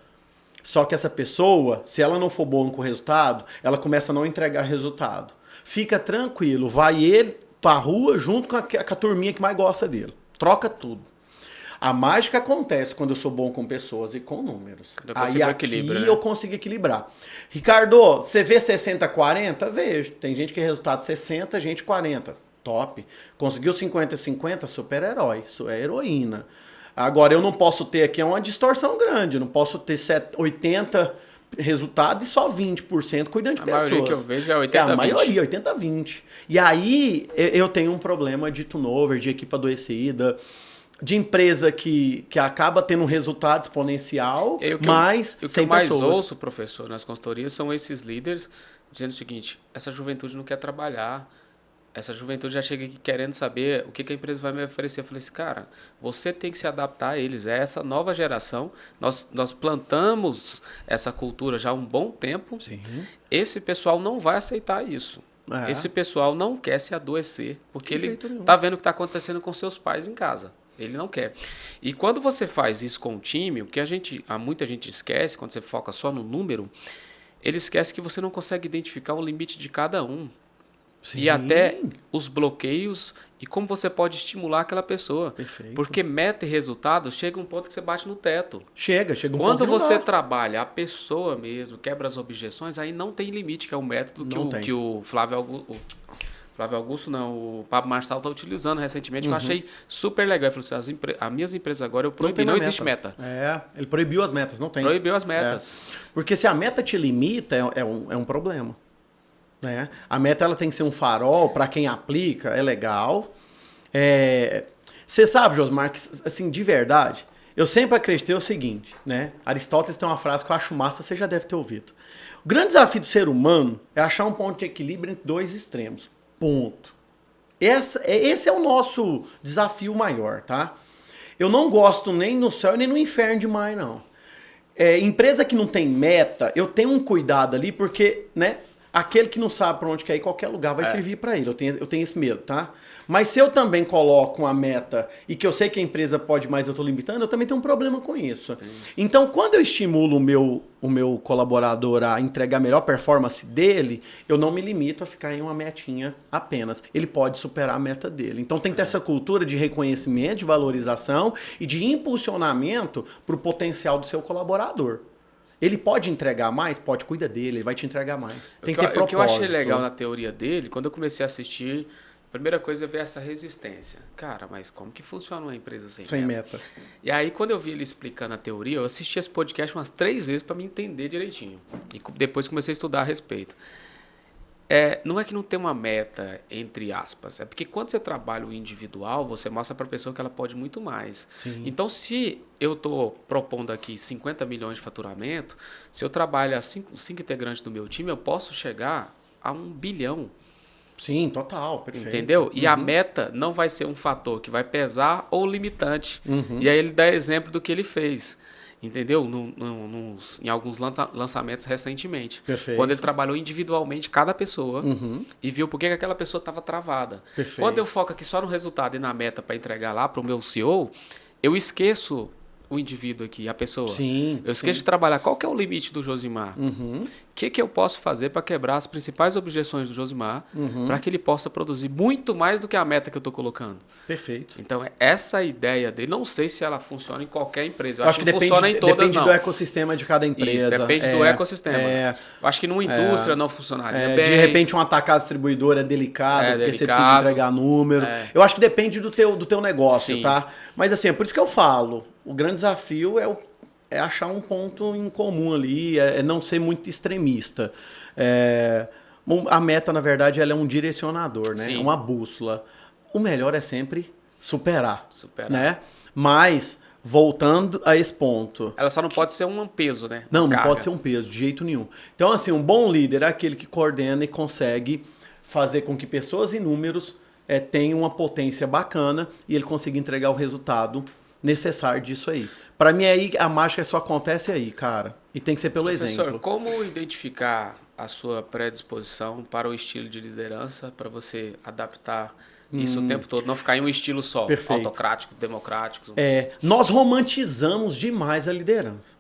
[SPEAKER 1] Só que essa pessoa, se ela não for boa com o resultado, ela começa a não entregar resultado. Fica tranquilo, vai ele pra rua junto com a turminha que mais gosta dele. Troca tudo. A mágica acontece quando eu sou bom com pessoas e com números. Aí aqui né? Eu consigo equilibrar. Ricardo, você vê 60-40? Vejo. Tem gente que é resultado 60, gente 40. Top. Conseguiu 50-50? Super-herói. Isso é heroína. Agora, eu não posso ter aqui uma distorção grande. Eu não posso ter 80 resultado e só 20% cuidando de pessoas. A maioria
[SPEAKER 2] que eu vejo é 80-20.
[SPEAKER 1] A maioria, 80-20. E aí, eu tenho um problema de turnover, de equipe adoecida, de empresa que acaba tendo um resultado exponencial, mas
[SPEAKER 2] sem pessoas. O que eu mais ouço, professor, nas consultorias são esses líderes dizendo o seguinte, essa juventude não quer trabalhar, essa juventude já chega aqui querendo saber o que a empresa vai me oferecer. Eu falei assim, cara, você tem que se adaptar a eles, é essa nova geração, nós plantamos essa cultura já há um bom tempo,
[SPEAKER 1] Sim.
[SPEAKER 2] Esse pessoal não vai aceitar isso.
[SPEAKER 1] É. Esse
[SPEAKER 2] pessoal não quer se adoecer, porque ele está vendo o que está acontecendo com seus pais em casa. Ele não quer. E quando você faz isso com o time, o que muita gente esquece, quando você foca só no número, ele esquece que você não consegue identificar o limite de cada um. Sim. E até os bloqueios e como você pode estimular aquela pessoa.
[SPEAKER 1] Perfeito.
[SPEAKER 2] Porque meta e resultado chega um ponto que você bate no teto.
[SPEAKER 1] Chega um
[SPEAKER 2] quando
[SPEAKER 1] ponto.
[SPEAKER 2] Quando você trabalha a pessoa mesmo, quebra as objeções, aí não tem limite, que é o método que o Flávio Augusto, não, o Pablo Marçal está utilizando recentemente, que eu achei super legal. Ele falou assim, as minhas empresas agora eu proibi, não existe meta.
[SPEAKER 1] Ele proibiu as metas, não tem.
[SPEAKER 2] Proibiu as metas.
[SPEAKER 1] Porque se a meta te limita, é um problema. Né? A meta ela tem que ser um farol para quem aplica, é legal. Você sabe, Josmar, que assim, de verdade, eu sempre acreditei o seguinte, né? Aristóteles tem uma frase que eu acho massa, você já deve ter ouvido. O grande desafio do ser humano é achar um ponto de equilíbrio entre dois extremos. Ponto. Esse é o nosso desafio maior, tá? Eu não gosto nem no céu nem no inferno demais, não. Empresa que não tem meta, eu tenho um cuidado ali, porque, né? Aquele que não sabe para onde quer ir, qualquer lugar vai servir para ele. Eu tenho esse medo, tá? Mas se eu também coloco uma meta e que eu sei que a empresa pode mais, eu estou limitando, eu também tenho um problema com isso. Então, quando eu estimulo o meu colaborador a entregar a melhor performance dele, eu não me limito a ficar em uma metinha apenas. Ele pode superar a meta dele. Então, tem que ter essa cultura de reconhecimento, de valorização e de impulsionamento para o potencial do seu colaborador. Ele pode entregar mais? Pode, cuida dele, ele vai te entregar mais. Tem que ter propósito.
[SPEAKER 2] O que eu achei legal na teoria dele, quando eu comecei a assistir, a primeira coisa é ver essa resistência. Cara, mas como que funciona uma empresa sem meta? E aí, quando eu vi ele explicando a teoria, eu assisti esse podcast umas 3 vezes para me entender direitinho. E depois comecei a estudar a respeito. Não é que não tem uma meta, entre aspas. É porque quando você trabalha o individual, você mostra para a pessoa que ela pode muito mais.
[SPEAKER 1] Sim.
[SPEAKER 2] Então, se eu estou propondo aqui 50 milhões de faturamento, se eu trabalho 5 integrantes do meu time, eu posso chegar a 1 bilhão.
[SPEAKER 1] Sim, total, perfeito.
[SPEAKER 2] Entendeu? E a meta não vai ser um fator que vai pesar ou limitante. E aí ele dá exemplo do que ele fez. Entendeu? Em alguns lançamentos recentemente.
[SPEAKER 1] Perfeito.
[SPEAKER 2] Quando ele trabalhou individualmente cada pessoa e viu por que aquela pessoa estava travada.
[SPEAKER 1] Perfeito.
[SPEAKER 2] Quando eu foco aqui só no resultado e na meta para entregar lá para o meu CEO, eu esqueço o indivíduo aqui, a pessoa.
[SPEAKER 1] Sim.
[SPEAKER 2] Eu esqueço de trabalhar. Qual que é o limite do Josimar? O que eu posso fazer para quebrar as principais objeções do Josimar para que ele possa produzir muito mais do que a meta que eu estou colocando?
[SPEAKER 1] Perfeito.
[SPEAKER 2] Então, essa ideia dele, não sei se ela funciona em qualquer empresa. Eu
[SPEAKER 1] Eu
[SPEAKER 2] acho que não funciona em todas,
[SPEAKER 1] depende
[SPEAKER 2] não.
[SPEAKER 1] do ecossistema de cada empresa.
[SPEAKER 2] Isso, depende do ecossistema. Eu acho que numa indústria não funcionaria bem.
[SPEAKER 1] De repente, um atacado distribuidor é delicado, porque você precisa entregar número. Eu acho que depende do teu negócio, tá? Mas assim, é por isso que eu falo. O grande desafio é achar um ponto em comum ali, é não ser muito extremista. A meta, na verdade, ela é um direcionador, né?
[SPEAKER 2] Sim.
[SPEAKER 1] Uma bússola. O melhor é sempre superar. Né? Mas, voltando a esse ponto...
[SPEAKER 2] Ela só não pode ser um peso, né?
[SPEAKER 1] Não pode ser um peso, de jeito nenhum. Então, assim, um bom líder é aquele que coordena e consegue fazer com que pessoas e números tenham uma potência bacana e ele consiga entregar o resultado necessário disso aí. Para mim, aí a mágica só acontece aí, cara. E tem que ser pelo exemplo.
[SPEAKER 2] Professor, como identificar a sua predisposição para o estilo de liderança, para você adaptar isso o tempo todo, não ficar em um estilo só, autocrático, democrático?
[SPEAKER 1] Nós romantizamos demais a liderança.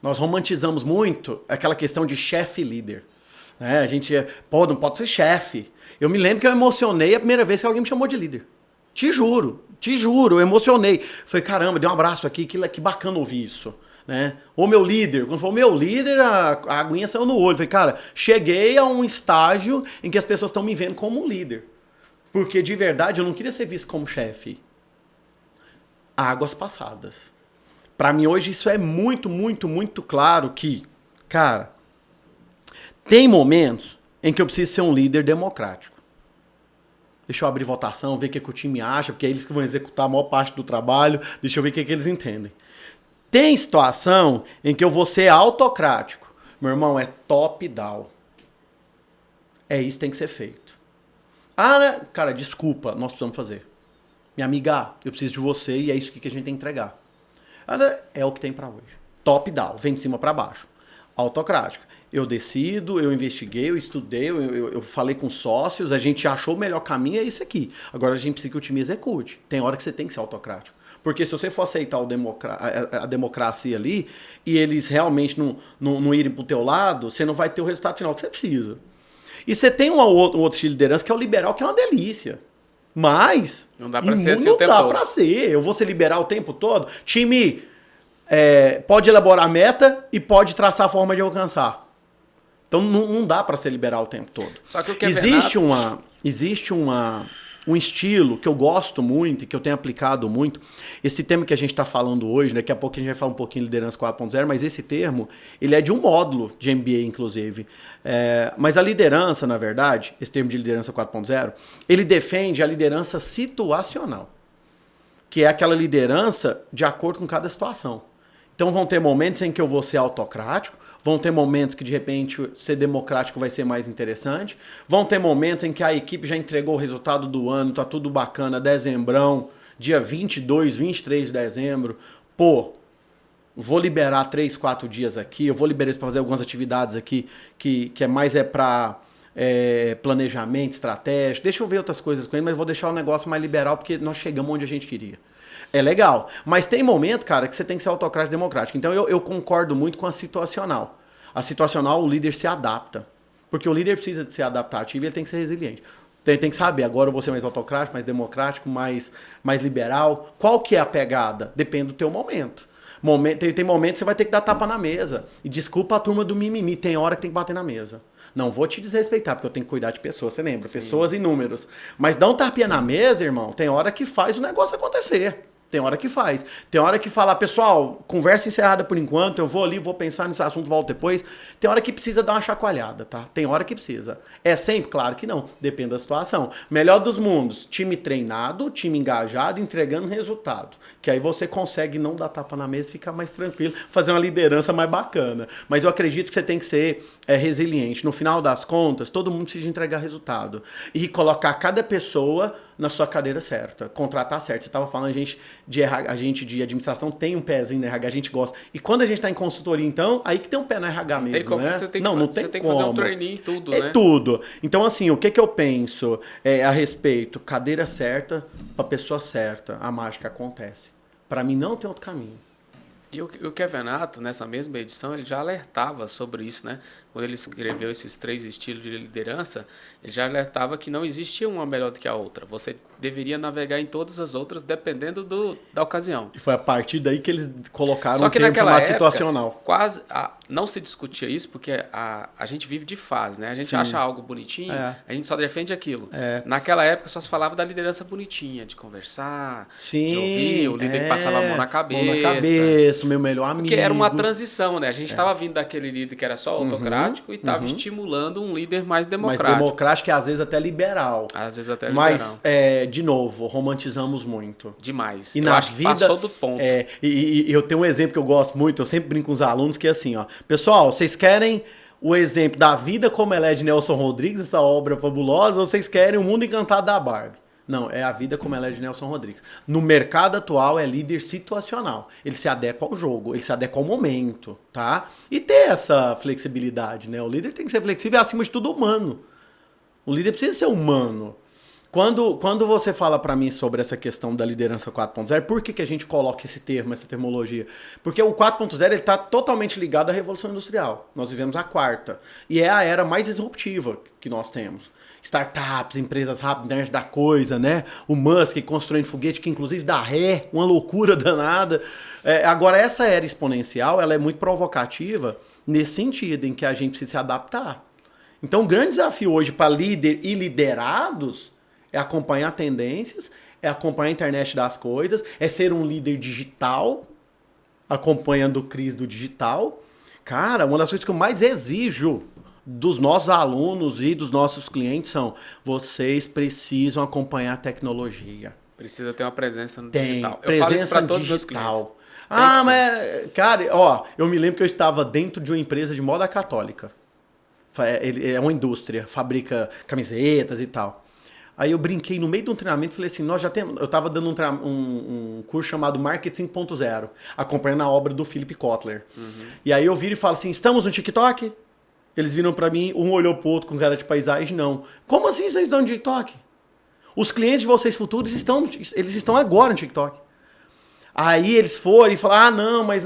[SPEAKER 1] Nós romantizamos muito aquela questão de chefe líder. A gente, não pode ser chefe. Eu me lembro que eu emocionei a primeira vez que alguém me chamou de líder. Te juro, eu emocionei. Falei, caramba, dei um abraço aqui, que bacana ouvir isso. Né? O meu líder, quando falou meu líder, a aguinha saiu no olho. Falei, cara, cheguei a um estágio em que as pessoas estão me vendo como um líder. Porque de verdade eu não queria ser visto como chefe. Águas passadas. Para mim hoje isso é muito, muito, muito claro que, cara, tem momentos em que eu preciso ser um líder democrático. Deixa eu abrir votação, ver o que o time acha, porque é eles que vão executar a maior parte do trabalho. Deixa eu ver o que eles entendem. Tem situação em que eu vou ser autocrático. Meu irmão, é top-down. Isso que tem que ser feito. Né? Cara, desculpa, nós precisamos fazer. Minha amiga, eu preciso de você e é isso que a gente tem que entregar. Né? É o que tem pra hoje. Top-down, vem de cima pra baixo. Autocrático. Eu decido, eu investiguei, eu estudei, eu falei com sócios, a gente achou o melhor caminho, é isso aqui. Agora a gente precisa que o time execute. Tem hora que você tem que ser autocrático. Porque se você for aceitar a democracia ali e eles realmente não irem pro teu lado, você não vai ter o resultado final que você precisa. E você tem um outro estilo de liderança que é o liberal, que é uma delícia. Mas
[SPEAKER 2] não dá pra ser assim
[SPEAKER 1] o
[SPEAKER 2] tempo todo.
[SPEAKER 1] Não dá pra ser. Eu vou ser liberal o tempo todo. Time pode elaborar a meta e pode traçar a forma de alcançar. Então não dá pra ser liberal o tempo todo.
[SPEAKER 2] Só que o que
[SPEAKER 1] existe um estilo que eu gosto muito e que eu tenho aplicado muito. Esse termo que a gente está falando hoje, daqui a pouco a gente vai falar um pouquinho de liderança 4.0, mas esse termo, ele é de um módulo de MBA, inclusive. Mas a liderança, na verdade, esse termo de liderança 4.0, ele defende a liderança situacional, que é aquela liderança de acordo com cada situação. Então vão ter momentos em que eu vou ser autocrático, vão ter momentos que, de repente, ser democrático vai ser mais interessante. Vão ter momentos em que a equipe já entregou o resultado do ano, tá tudo bacana, dezembrão, dia 22, 23 de dezembro. Vou liberar 3, 4 dias aqui, eu vou liberar isso para fazer algumas atividades aqui, que mais para planejamento, estratégia. Deixa eu ver outras coisas com ele, mas vou deixar o negócio mais liberal, porque nós chegamos onde a gente queria. É legal, mas tem momento, cara, que você tem que ser autocrático e democrático. Então eu concordo muito com a situacional. A situacional, o líder se adapta. Porque o líder precisa de ser adaptativo e ele tem que ser resiliente. Tem que saber, agora eu vou ser mais autocrático, mais democrático, mais liberal. Qual que é a pegada? Depende do teu momento. Tem momento que você vai ter que dar tapa na mesa. E desculpa a turma do mimimi, tem hora que tem que bater na mesa. Não vou te desrespeitar, porque eu tenho que cuidar de pessoas, você lembra? Sim. Pessoas e números. Mas dá um tapinha na mesa, irmão, tem hora que faz o negócio acontecer. Tem hora que faz. Tem hora que fala, pessoal, conversa encerrada por enquanto, eu vou ali, vou pensar nesse assunto, volto depois. Tem hora que precisa dar uma chacoalhada, tá? Tem hora que precisa. É sempre? Claro que não. Depende da situação. Melhor dos mundos, time treinado, time engajado, entregando resultado. Que aí você consegue não dar tapa na mesa e ficar mais tranquilo, fazer uma liderança mais bacana. Mas eu acredito que você tem que ser resiliente. No final das contas, todo mundo precisa entregar resultado. E colocar cada pessoa na sua cadeira certa, contratar certo. Você estava falando, a gente de administração tem um pezinho no RH, a gente gosta. E quando a gente está em consultoria, então, aí que tem um pé no RH mesmo,
[SPEAKER 2] tem como,
[SPEAKER 1] né?
[SPEAKER 2] Você tem que
[SPEAKER 1] como.
[SPEAKER 2] fazer um training em tudo, né?
[SPEAKER 1] É tudo. Então, assim, o que eu penso a respeito? Cadeira certa, para pessoa certa, a mágica acontece. Para mim, não tem outro caminho.
[SPEAKER 2] E o Kevin Nato, nessa mesma edição, ele já alertava sobre isso, né? Quando ele escreveu esses 3 estilos de liderança, ele já alertava que não existia uma melhor do que a outra. Você deveria navegar em todas as outras, dependendo da ocasião.
[SPEAKER 1] E foi a partir daí que eles colocaram
[SPEAKER 2] Só que
[SPEAKER 1] um termo
[SPEAKER 2] naquela
[SPEAKER 1] chamado
[SPEAKER 2] época,
[SPEAKER 1] situacional.
[SPEAKER 2] quase não se discutia isso, porque a gente vive de fase, né? A gente acha algo bonitinho, a gente só defende aquilo. Naquela época só se falava da liderança bonitinha, de conversar, de ouvir, o líder que passava a mão na cabeça.
[SPEAKER 1] Mão na cabeça, meu melhor amigo.
[SPEAKER 2] Porque era uma transição, né? A gente estava vindo daquele líder que era só autocrático e estava estimulando um líder mais democrático.
[SPEAKER 1] Mais democrático e às vezes até liberal.
[SPEAKER 2] Às vezes até liberal.
[SPEAKER 1] Mas, de novo, romantizamos muito.
[SPEAKER 2] Demais.
[SPEAKER 1] E
[SPEAKER 2] eu
[SPEAKER 1] na
[SPEAKER 2] acho
[SPEAKER 1] vida,
[SPEAKER 2] que passou do ponto.
[SPEAKER 1] E eu tenho um exemplo que eu gosto muito, eu sempre brinco com os alunos, que é assim, ó. Pessoal, vocês querem o exemplo da vida como ela é de Nelson Rodrigues, essa obra fabulosa, ou vocês querem o mundo encantado da Barbie? Não, é a vida como ela é de Nelson Rodrigues. No mercado atual é líder situacional. Ele se adequa ao jogo, ele se adequa ao momento, tá? E ter essa flexibilidade, né? O líder tem que ser flexível e, acima de tudo, humano. O líder precisa ser humano. Quando você fala para mim sobre essa questão da liderança 4.0, por que a gente coloca esse termo, essa termologia? Porque o 4.0 está totalmente ligado à Revolução Industrial. Nós vivemos a 4ª. E é a era mais disruptiva que nós temos. Startups, empresas rápidas, internet da coisa, né? O Musk construindo foguete que inclusive dá ré, uma loucura danada. Agora, essa era exponencial, ela é muito provocativa nesse sentido, em que a gente precisa se adaptar. Então, o grande desafio hoje para líder e liderados é acompanhar tendências, é acompanhar a internet das coisas, é ser um líder digital, acompanhando o crise do digital. Cara, uma das coisas que eu mais exijo dos nossos alunos e dos nossos clientes são: vocês precisam acompanhar a tecnologia.
[SPEAKER 2] Precisa ter uma presença no
[SPEAKER 1] digital.
[SPEAKER 2] Eu falo isso para todos os meus clientes.
[SPEAKER 1] Mas, cara, eu me lembro que eu estava dentro de uma empresa de moda católica. É uma indústria, fabrica camisetas e tal. Aí eu brinquei no meio de um treinamento e falei assim, eu estava dando um curso chamado Marketing 5.0, acompanhando a obra do Philip Kotler. E aí eu viro e falo assim, estamos no TikTok? Eles viram para mim, um olhou pro outro com cara de paisagem, não. Como assim vocês estão no TikTok? Os clientes de vocês futuros eles estão agora no TikTok. Aí eles foram e falaram, não, mas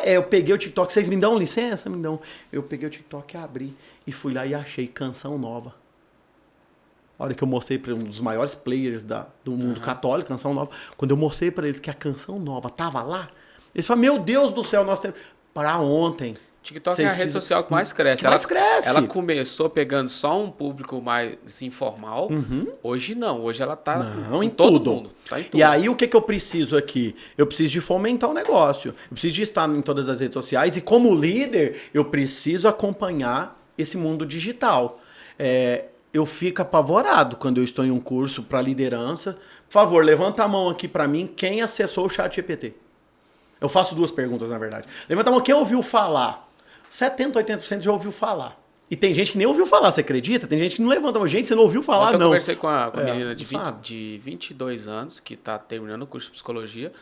[SPEAKER 1] eu peguei o TikTok, vocês me dão licença? Me dão. Eu peguei o TikTok, abri e fui lá e achei canção nova. A hora que eu mostrei para um dos maiores players do mundo católico, canção nova, quando eu mostrei para eles que a canção nova tava lá, eles falaram, meu Deus do céu, nós temos... Para ontem.
[SPEAKER 2] TikTok é a rede social que mais cresce. Ela começou pegando só um público mais informal. Hoje não. Hoje ela tá em todo mundo. Tá em tudo.
[SPEAKER 1] E aí o que eu preciso aqui? Eu preciso de fomentar o negócio. Eu preciso de estar em todas as redes sociais. E como líder, eu preciso acompanhar esse mundo digital. Eu fico apavorado quando eu estou em um curso para liderança. Por favor, levanta a mão aqui para mim quem acessou o ChatGPT. Eu faço 2 perguntas, na verdade. Levanta a mão, quem ouviu falar? 70%, 80% já ouviu falar. E tem gente que nem ouviu falar, você acredita? Tem gente que não levanta a mão. Gente, você não ouviu falar, não.
[SPEAKER 2] Eu conversei com a menina de 22 anos, que está terminando o curso de psicologia,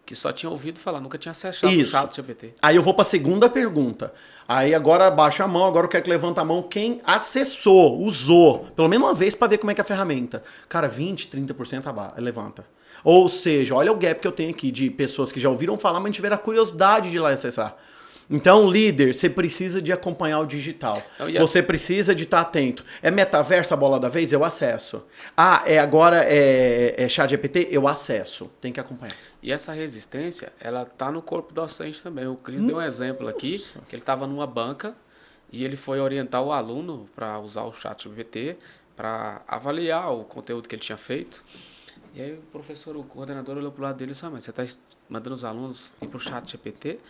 [SPEAKER 2] que só tinha ouvido falar, nunca tinha acessado o ChatGPT.
[SPEAKER 1] Aí eu vou para a segunda pergunta. Aí agora baixa a mão, agora eu quero que levanta a mão quem acessou, usou, pelo menos uma vez para ver como é que é a ferramenta. Cara, 20%, 30% levanta. Ou seja, olha o gap que eu tenho aqui de pessoas que já ouviram falar, mas tiveram a curiosidade de ir lá acessar. Então, líder, você precisa de acompanhar o digital. Você precisa de estar atento. É metaverso a bola da vez? Eu acesso. Agora é ChatGPT? Eu acesso. Tem que acompanhar.
[SPEAKER 2] E essa resistência, ela tá no corpo docente também. O Cris deu um exemplo aqui, que ele estava numa banca e ele foi orientar o aluno para usar o ChatGPT para avaliar o conteúdo que ele tinha feito. E aí o professor, o coordenador olhou pro lado dele e disse, mas você está mandando os alunos ir pro chat GPT? Ele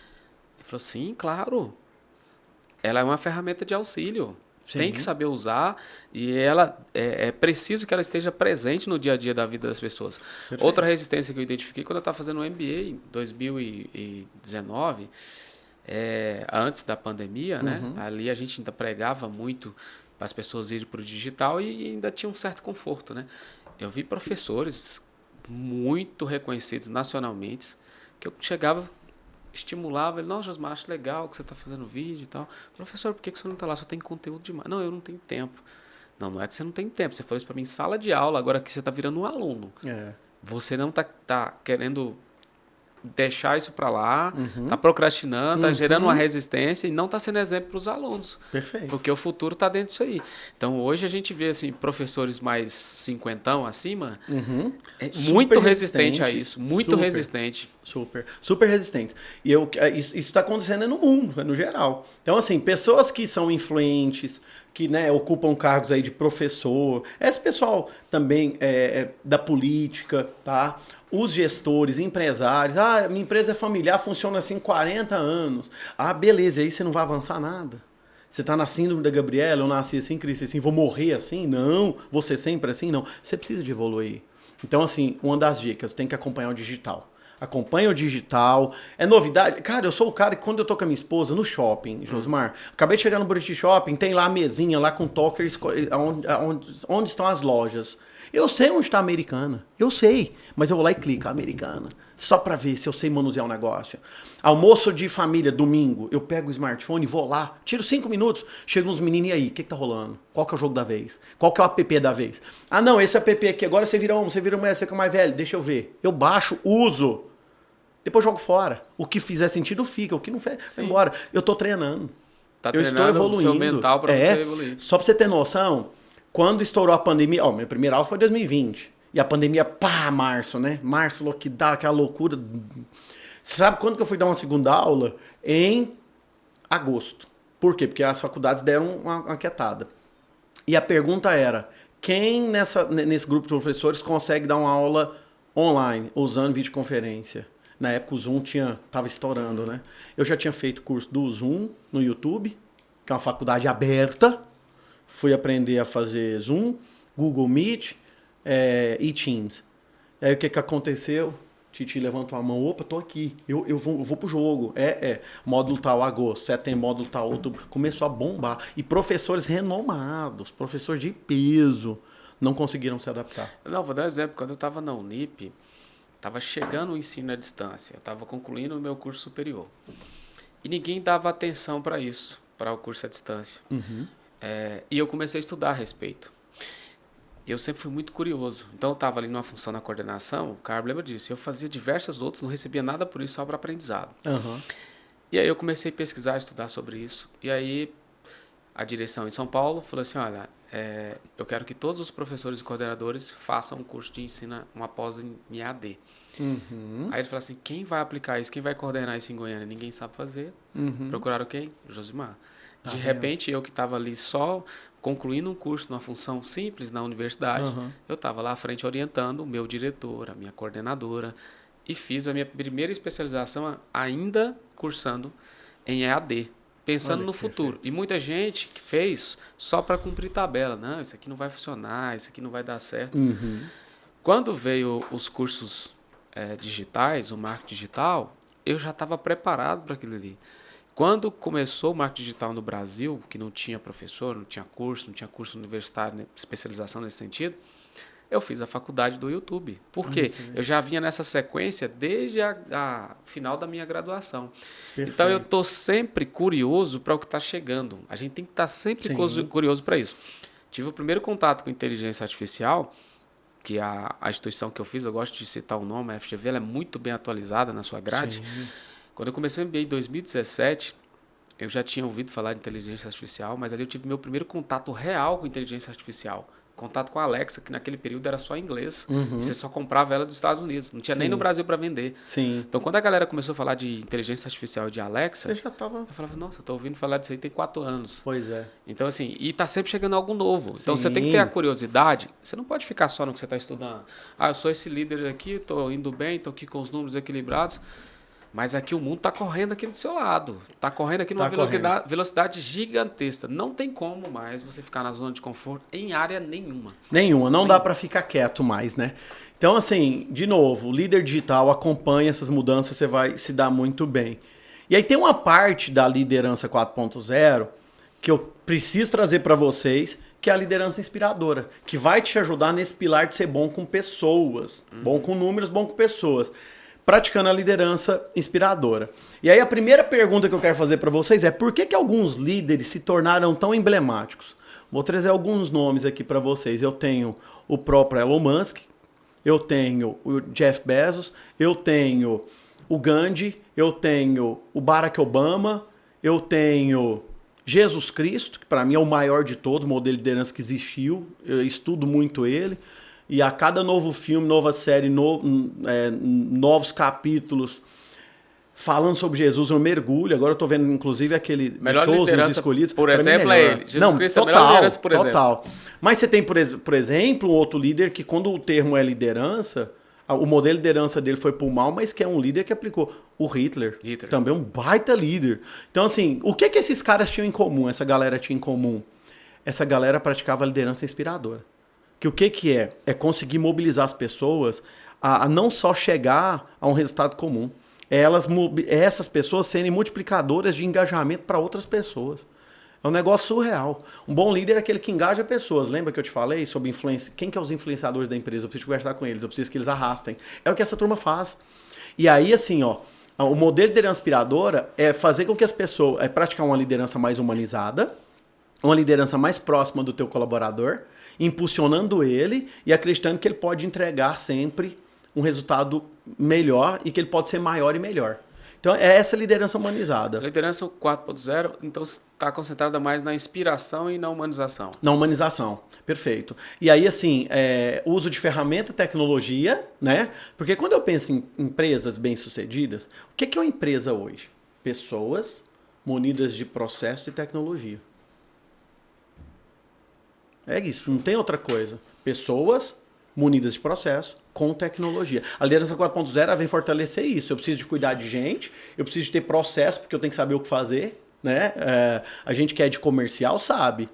[SPEAKER 2] falou, sim, claro. Ela é uma ferramenta de auxílio.
[SPEAKER 1] Sim.
[SPEAKER 2] Tem que saber usar e ela é preciso que ela esteja presente no dia a dia da vida das pessoas.
[SPEAKER 1] Perfeito.
[SPEAKER 2] Outra resistência que eu identifiquei quando eu estava fazendo o MBA em 2019, antes da pandemia, né? Ali a gente ainda pregava muito para as pessoas irem para o digital e ainda tinha um certo conforto, né? Eu vi professores muito reconhecidos nacionalmente que eu chegava, estimulava ele, nossa, Josmar, acho legal que você está fazendo vídeo e tal. Professor, por que você não está lá? Só tem conteúdo demais. Não, eu não tenho tempo. Não, não é que você não tem tempo. Você falou isso para mim em sala de aula, agora que você está virando um aluno. Você não tá querendo deixar isso para lá, tá procrastinando, tá gerando uma resistência e não tá sendo exemplo para os alunos.
[SPEAKER 1] Perfeito.
[SPEAKER 2] Porque o futuro tá dentro disso aí. Então, hoje a gente vê assim, professores mais cinquentão acima, muito resistente a isso, muito resistente.
[SPEAKER 1] Super resistente. E isso está acontecendo no mundo, no geral. Então, assim, pessoas que são influentes, que, né, ocupam cargos aí de professor, esse pessoal também da política, tá? Os gestores, empresários, minha empresa é familiar, funciona assim 40 anos. Beleza, aí você não vai avançar nada. Você tá na síndrome da Gabriela, eu nasci assim, cresci assim, vou morrer assim? Não. Você sempre assim? Não. Você precisa de evoluir. Então, assim, uma das dicas, tem que acompanhar o digital. Acompanha o digital. É novidade. Cara, eu sou o cara que quando eu tô com a minha esposa no shopping, Josmar, acabei de chegar no British Shopping, tem lá a mesinha lá com tockers onde estão as lojas. Eu sei onde está a Americana. Eu sei. Mas eu vou lá e clico, Americana. Só para ver se eu sei manusear o negócio. Almoço de família, domingo. Eu pego o smartphone, vou lá, tiro 5 minutos, chegam uns meninos, e aí, o que tá rolando? Qual que é o jogo da vez? Qual que é o app da vez? Não, esse app aqui, agora você vira homem, você vira mulher, você fica mais velho, deixa eu ver. Eu baixo, uso. Depois jogo fora. O que fizer sentido fica, o que não fez, vai embora. Eu tô treinando. Eu estou evoluindo.
[SPEAKER 2] O seu mental para você evoluir.
[SPEAKER 1] Só pra você ter noção, quando estourou a pandemia, minha primeira aula foi em 2020. E a pandemia, março, né? Março, que dá aquela loucura. Você sabe quando que eu fui dar uma segunda aula? Em agosto. Por quê? Porque as faculdades deram uma quietada. E a pergunta era, quem nesse grupo de professores consegue dar uma aula online, usando videoconferência? Na época o Zoom tava estourando, né? Eu já tinha feito curso do Zoom no YouTube, que é uma faculdade aberta. Fui aprender a fazer Zoom, Google Meet e Teams. Aí o que aconteceu? Titi levantou a mão, opa, tô aqui, eu vou pro jogo. Módulo tal, agosto, setembro, módulo tal, outubro. Começou a bombar. E professores renomados, professores de peso, não conseguiram se adaptar.
[SPEAKER 2] Não, vou dar um exemplo. Quando eu estava na Unip, estava chegando o ensino à distância, estava concluindo o meu curso superior. E ninguém dava atenção para isso, para o curso à distância. E eu comecei a estudar a respeito. Eu sempre fui muito curioso. Então eu estava ali numa função na coordenação, o Carlos lembra disso. Eu fazia diversas outras, não recebia nada por isso, só para aprendizado. E aí eu comecei a pesquisar, estudar sobre isso. E aí a direção em São Paulo falou assim, olha, eu quero que todos os professores e coordenadores façam um curso de ensino, uma pós em AD. Aí ele falou assim, quem vai aplicar isso, quem vai coordenar isso em Goiânia? Ninguém sabe fazer. Procuraram quem? Josimar. De repente, eu que estava ali só concluindo um curso numa função simples na universidade, eu estava lá à frente orientando o meu diretor, a minha coordenadora, e fiz a minha primeira especialização ainda cursando em EAD, pensando no futuro. E muita gente que fez só para cumprir tabela. Não, isso aqui não vai funcionar, isso aqui não vai dar certo. Quando veio os cursos digitais, o marketing digital, eu já estava preparado para aquilo ali. Quando começou o marketing digital no Brasil, que não tinha professor, não tinha curso universitário, né, especialização nesse sentido, eu fiz a faculdade do YouTube. Por quê? Eu já vinha nessa sequência desde a final da minha graduação. Perfeito. Então, eu estou sempre curioso para o que está chegando. A gente tem que estar sempre curioso para isso. Tive o primeiro contato com inteligência artificial, que a instituição que eu fiz, eu gosto de citar o nome, a FGV, ela é muito bem atualizada na sua grade. Quando eu comecei o MBA em 2017, eu já tinha ouvido falar de inteligência artificial, mas ali eu tive meu primeiro contato real com inteligência artificial, contato com a Alexa, que naquele período era só em inglês.
[SPEAKER 1] Uhum.
[SPEAKER 2] E você só comprava ela dos Estados Unidos. Não tinha nem no Brasil para vender.
[SPEAKER 1] Sim.
[SPEAKER 2] Então, quando a galera começou a falar de inteligência artificial e de Alexa,
[SPEAKER 1] Você já tava...
[SPEAKER 2] eu falava, nossa, eu tô ouvindo falar disso aí tem 4 anos.
[SPEAKER 1] Pois é.
[SPEAKER 2] Então, assim, e tá sempre chegando algo novo. Então, você tem que
[SPEAKER 1] Sim.
[SPEAKER 2] ter a curiosidade. Você não pode ficar só no que você está estudando. Ah, eu sou esse líder aqui, tô indo bem, tô aqui com os números equilibrados. Mas aqui o mundo está correndo aqui do seu lado. Está correndo aqui numa velocidade gigantesca. Não tem como mais você ficar na zona de conforto em área nenhuma.
[SPEAKER 1] Nenhuma. Não dá para ficar quieto mais, né? Então, assim, de novo, o líder digital acompanha essas mudanças, você vai se dar muito bem. E aí tem uma parte da liderança 4.0 que eu preciso trazer para vocês, que é a liderança inspiradora, que vai te ajudar nesse pilar de ser bom com pessoas. Bom com números, bom com pessoas. Praticando a liderança inspiradora. E aí a primeira pergunta que eu quero fazer para vocês é por que alguns líderes se tornaram tão emblemáticos? Vou trazer alguns nomes aqui para vocês. Eu tenho o próprio Elon Musk, eu tenho o Jeff Bezos, eu tenho o Gandhi, eu tenho o Barack Obama, eu tenho Jesus Cristo, que para mim é o maior de todos, o modelo de liderança que existiu. Eu estudo muito ele. E a cada novo filme, nova série, novos capítulos falando sobre Jesus, eu mergulho. Agora eu tô vendo, inclusive, aquele
[SPEAKER 2] melhor liderança,
[SPEAKER 1] escolhidos.
[SPEAKER 2] por exemplo, é ele. Jesus Cristo
[SPEAKER 1] total,
[SPEAKER 2] é a melhor liderança, por exemplo.
[SPEAKER 1] Total. Mas você tem, por exemplo, um outro líder que, quando o termo é liderança, o modelo de liderança dele foi pro mal, mas que é um líder que aplicou. O Hitler. Também um baita líder. Então, assim, o que esses caras tinham em comum, essa galera tinha em comum? Essa galera praticava a liderança inspiradora. Que o que é? É conseguir mobilizar as pessoas a não só chegar a um resultado comum. Essas pessoas serem multiplicadoras de engajamento para outras pessoas. É um negócio surreal. Um bom líder é aquele que engaja pessoas. Lembra que eu te falei sobre influência? Quem que é os influenciadores da empresa? Eu preciso conversar com eles, eu preciso que eles arrastem. É o que essa turma faz. E aí, assim, ó, o modelo de liderança inspiradora é fazer com que as pessoas... É praticar uma liderança mais humanizada, uma liderança mais próxima do teu colaborador, impulsionando ele e acreditando que ele pode entregar sempre um resultado melhor e que ele pode ser maior e melhor. Então, é essa liderança humanizada.
[SPEAKER 2] A liderança 4.0, então, está concentrada mais na inspiração e na humanização.
[SPEAKER 1] Na humanização, perfeito. E aí, assim, uso de ferramenta e tecnologia, né? Porque quando eu penso em empresas bem-sucedidas, o que é uma empresa hoje? Pessoas munidas de processo e tecnologia. É isso, não tem outra coisa. Pessoas munidas de processo com tecnologia. A liderança 4.0 vem fortalecer isso. Eu preciso de cuidar de gente, eu preciso de ter processo, porque eu tenho que saber o que fazer, né? A gente que é de comercial sabe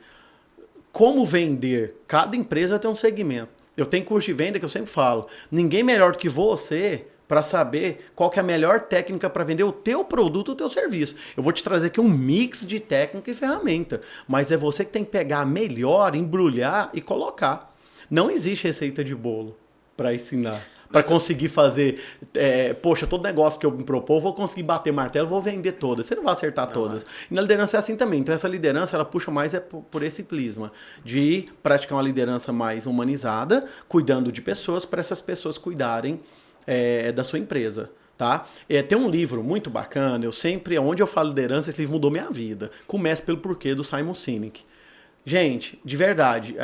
[SPEAKER 1] como vender. Cada empresa tem um segmento. Eu tenho curso de venda que eu sempre falo. Ninguém melhor do que você para saber qual que é a melhor técnica para vender o teu produto, o teu serviço. Eu vou te trazer aqui um mix de técnica e ferramenta, mas é você que tem que pegar a melhor, embrulhar e colocar. Não existe receita de bolo para ensinar, para conseguir fazer... poxa, todo negócio que eu me propor, vou conseguir bater martelo, vou vender todas. Você não vai acertar todas. E na liderança é assim também. Então essa liderança, ela puxa mais por esse prisma de praticar uma liderança mais humanizada, cuidando de pessoas, para essas pessoas cuidarem da sua empresa, tá? Tem um livro muito bacana, onde eu falo liderança, esse livro mudou minha vida. Começa pelo Porquê, do Simon Sinek. Gente, de verdade,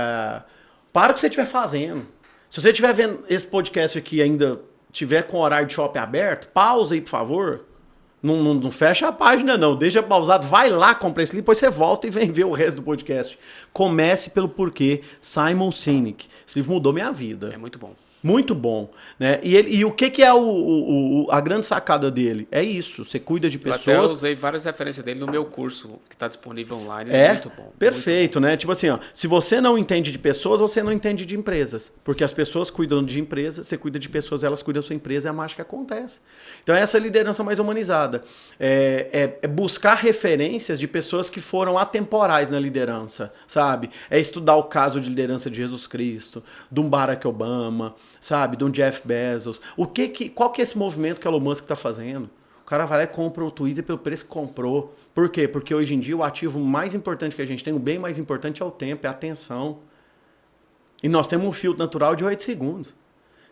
[SPEAKER 1] para o que você estiver fazendo. Se você estiver vendo esse podcast aqui e ainda tiver com o horário de shopping aberto, pausa aí, por favor. Não fecha a página, não. Deixa pausado, vai lá, compra esse livro, depois você volta e vem ver o resto do podcast. Comece pelo Porquê, Simon Sinek. Esse livro mudou minha vida.
[SPEAKER 2] É muito bom.
[SPEAKER 1] Muito bom, né? E o que é a grande sacada dele? É isso, você cuida de pessoas...
[SPEAKER 2] Eu até usei várias referências dele no meu curso, que está disponível online, é muito bom.
[SPEAKER 1] Perfeito,
[SPEAKER 2] muito bom.
[SPEAKER 1] Né? Tipo assim, ó, se você não entende de pessoas, você não entende de empresas. Porque as pessoas cuidam de empresas, você cuida de pessoas, elas cuidam da sua empresa, e a mágica acontece. Então essa é a liderança mais humanizada. É buscar referências de pessoas que foram atemporais na liderança, sabe? É estudar o caso de liderança de Jesus Cristo, de um Barack Obama, sabe, de um Jeff Bezos. Qual que é esse movimento que o Elon Musk está fazendo? O cara vai lá e compra o Twitter pelo preço que comprou. Por quê? Porque hoje em dia o ativo mais importante que a gente tem, o bem mais importante é o tempo, é a atenção. E nós temos um filtro natural de 8 segundos.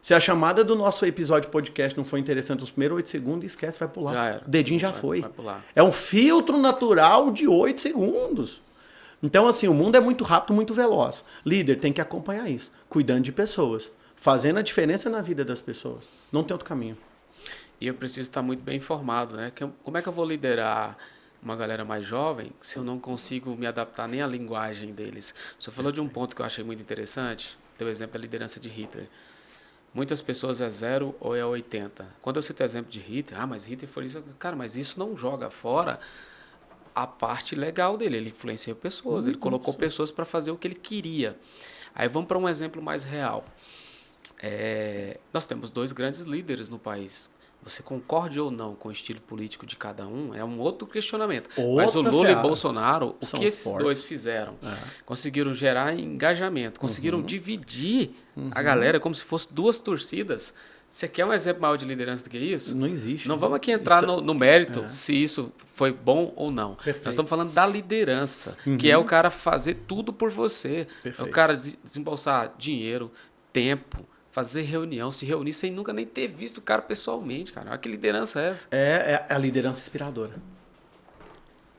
[SPEAKER 1] Se a chamada do nosso episódio de podcast não foi interessante nos primeiros 8 segundos, esquece, vai pular.
[SPEAKER 2] Já era.
[SPEAKER 1] O dedinho já foi.
[SPEAKER 2] Vai pular.
[SPEAKER 1] É um filtro natural de 8 segundos. Então, assim, o mundo é muito rápido, muito veloz. Líder tem que acompanhar isso, cuidando de pessoas, fazendo a diferença na vida das pessoas. Não tem outro caminho.
[SPEAKER 2] E eu preciso estar muito bem informado, né? Como é que eu vou liderar uma galera mais jovem se eu não consigo me adaptar nem à linguagem deles? Você falou de um ponto que eu achei muito interessante, deu exemplo da liderança de Hitler. Muitas pessoas é 0 ou é 80. Quando eu cito o exemplo de Hitler, mas Hitler foi isso. Cara, mas isso não joga fora a parte legal dele. Ele influenciou pessoas, ele colocou pessoas para fazer o que ele queria. Aí vamos para um exemplo mais real. Nós temos 2 grandes líderes no país. Você concorde ou não com o estilo político de cada um é um outro questionamento. Mas o Lula e Bolsonaro, o que esses dois fizeram? Conseguiram gerar engajamento, conseguiram dividir a galera como se fossem 2 torcidas. Você quer um exemplo maior de liderança do que isso?
[SPEAKER 1] Não existe.
[SPEAKER 2] Não vamos aqui entrar no mérito se isso foi bom ou não.
[SPEAKER 1] Perfeito.
[SPEAKER 2] Nós estamos falando da liderança, que é o cara fazer tudo por você.
[SPEAKER 1] Perfeito.
[SPEAKER 2] É o cara desembolsar dinheiro, tempo, fazer reunião, se reunir sem nunca nem ter visto o cara pessoalmente, cara. Olha que liderança é essa?
[SPEAKER 1] É a liderança inspiradora.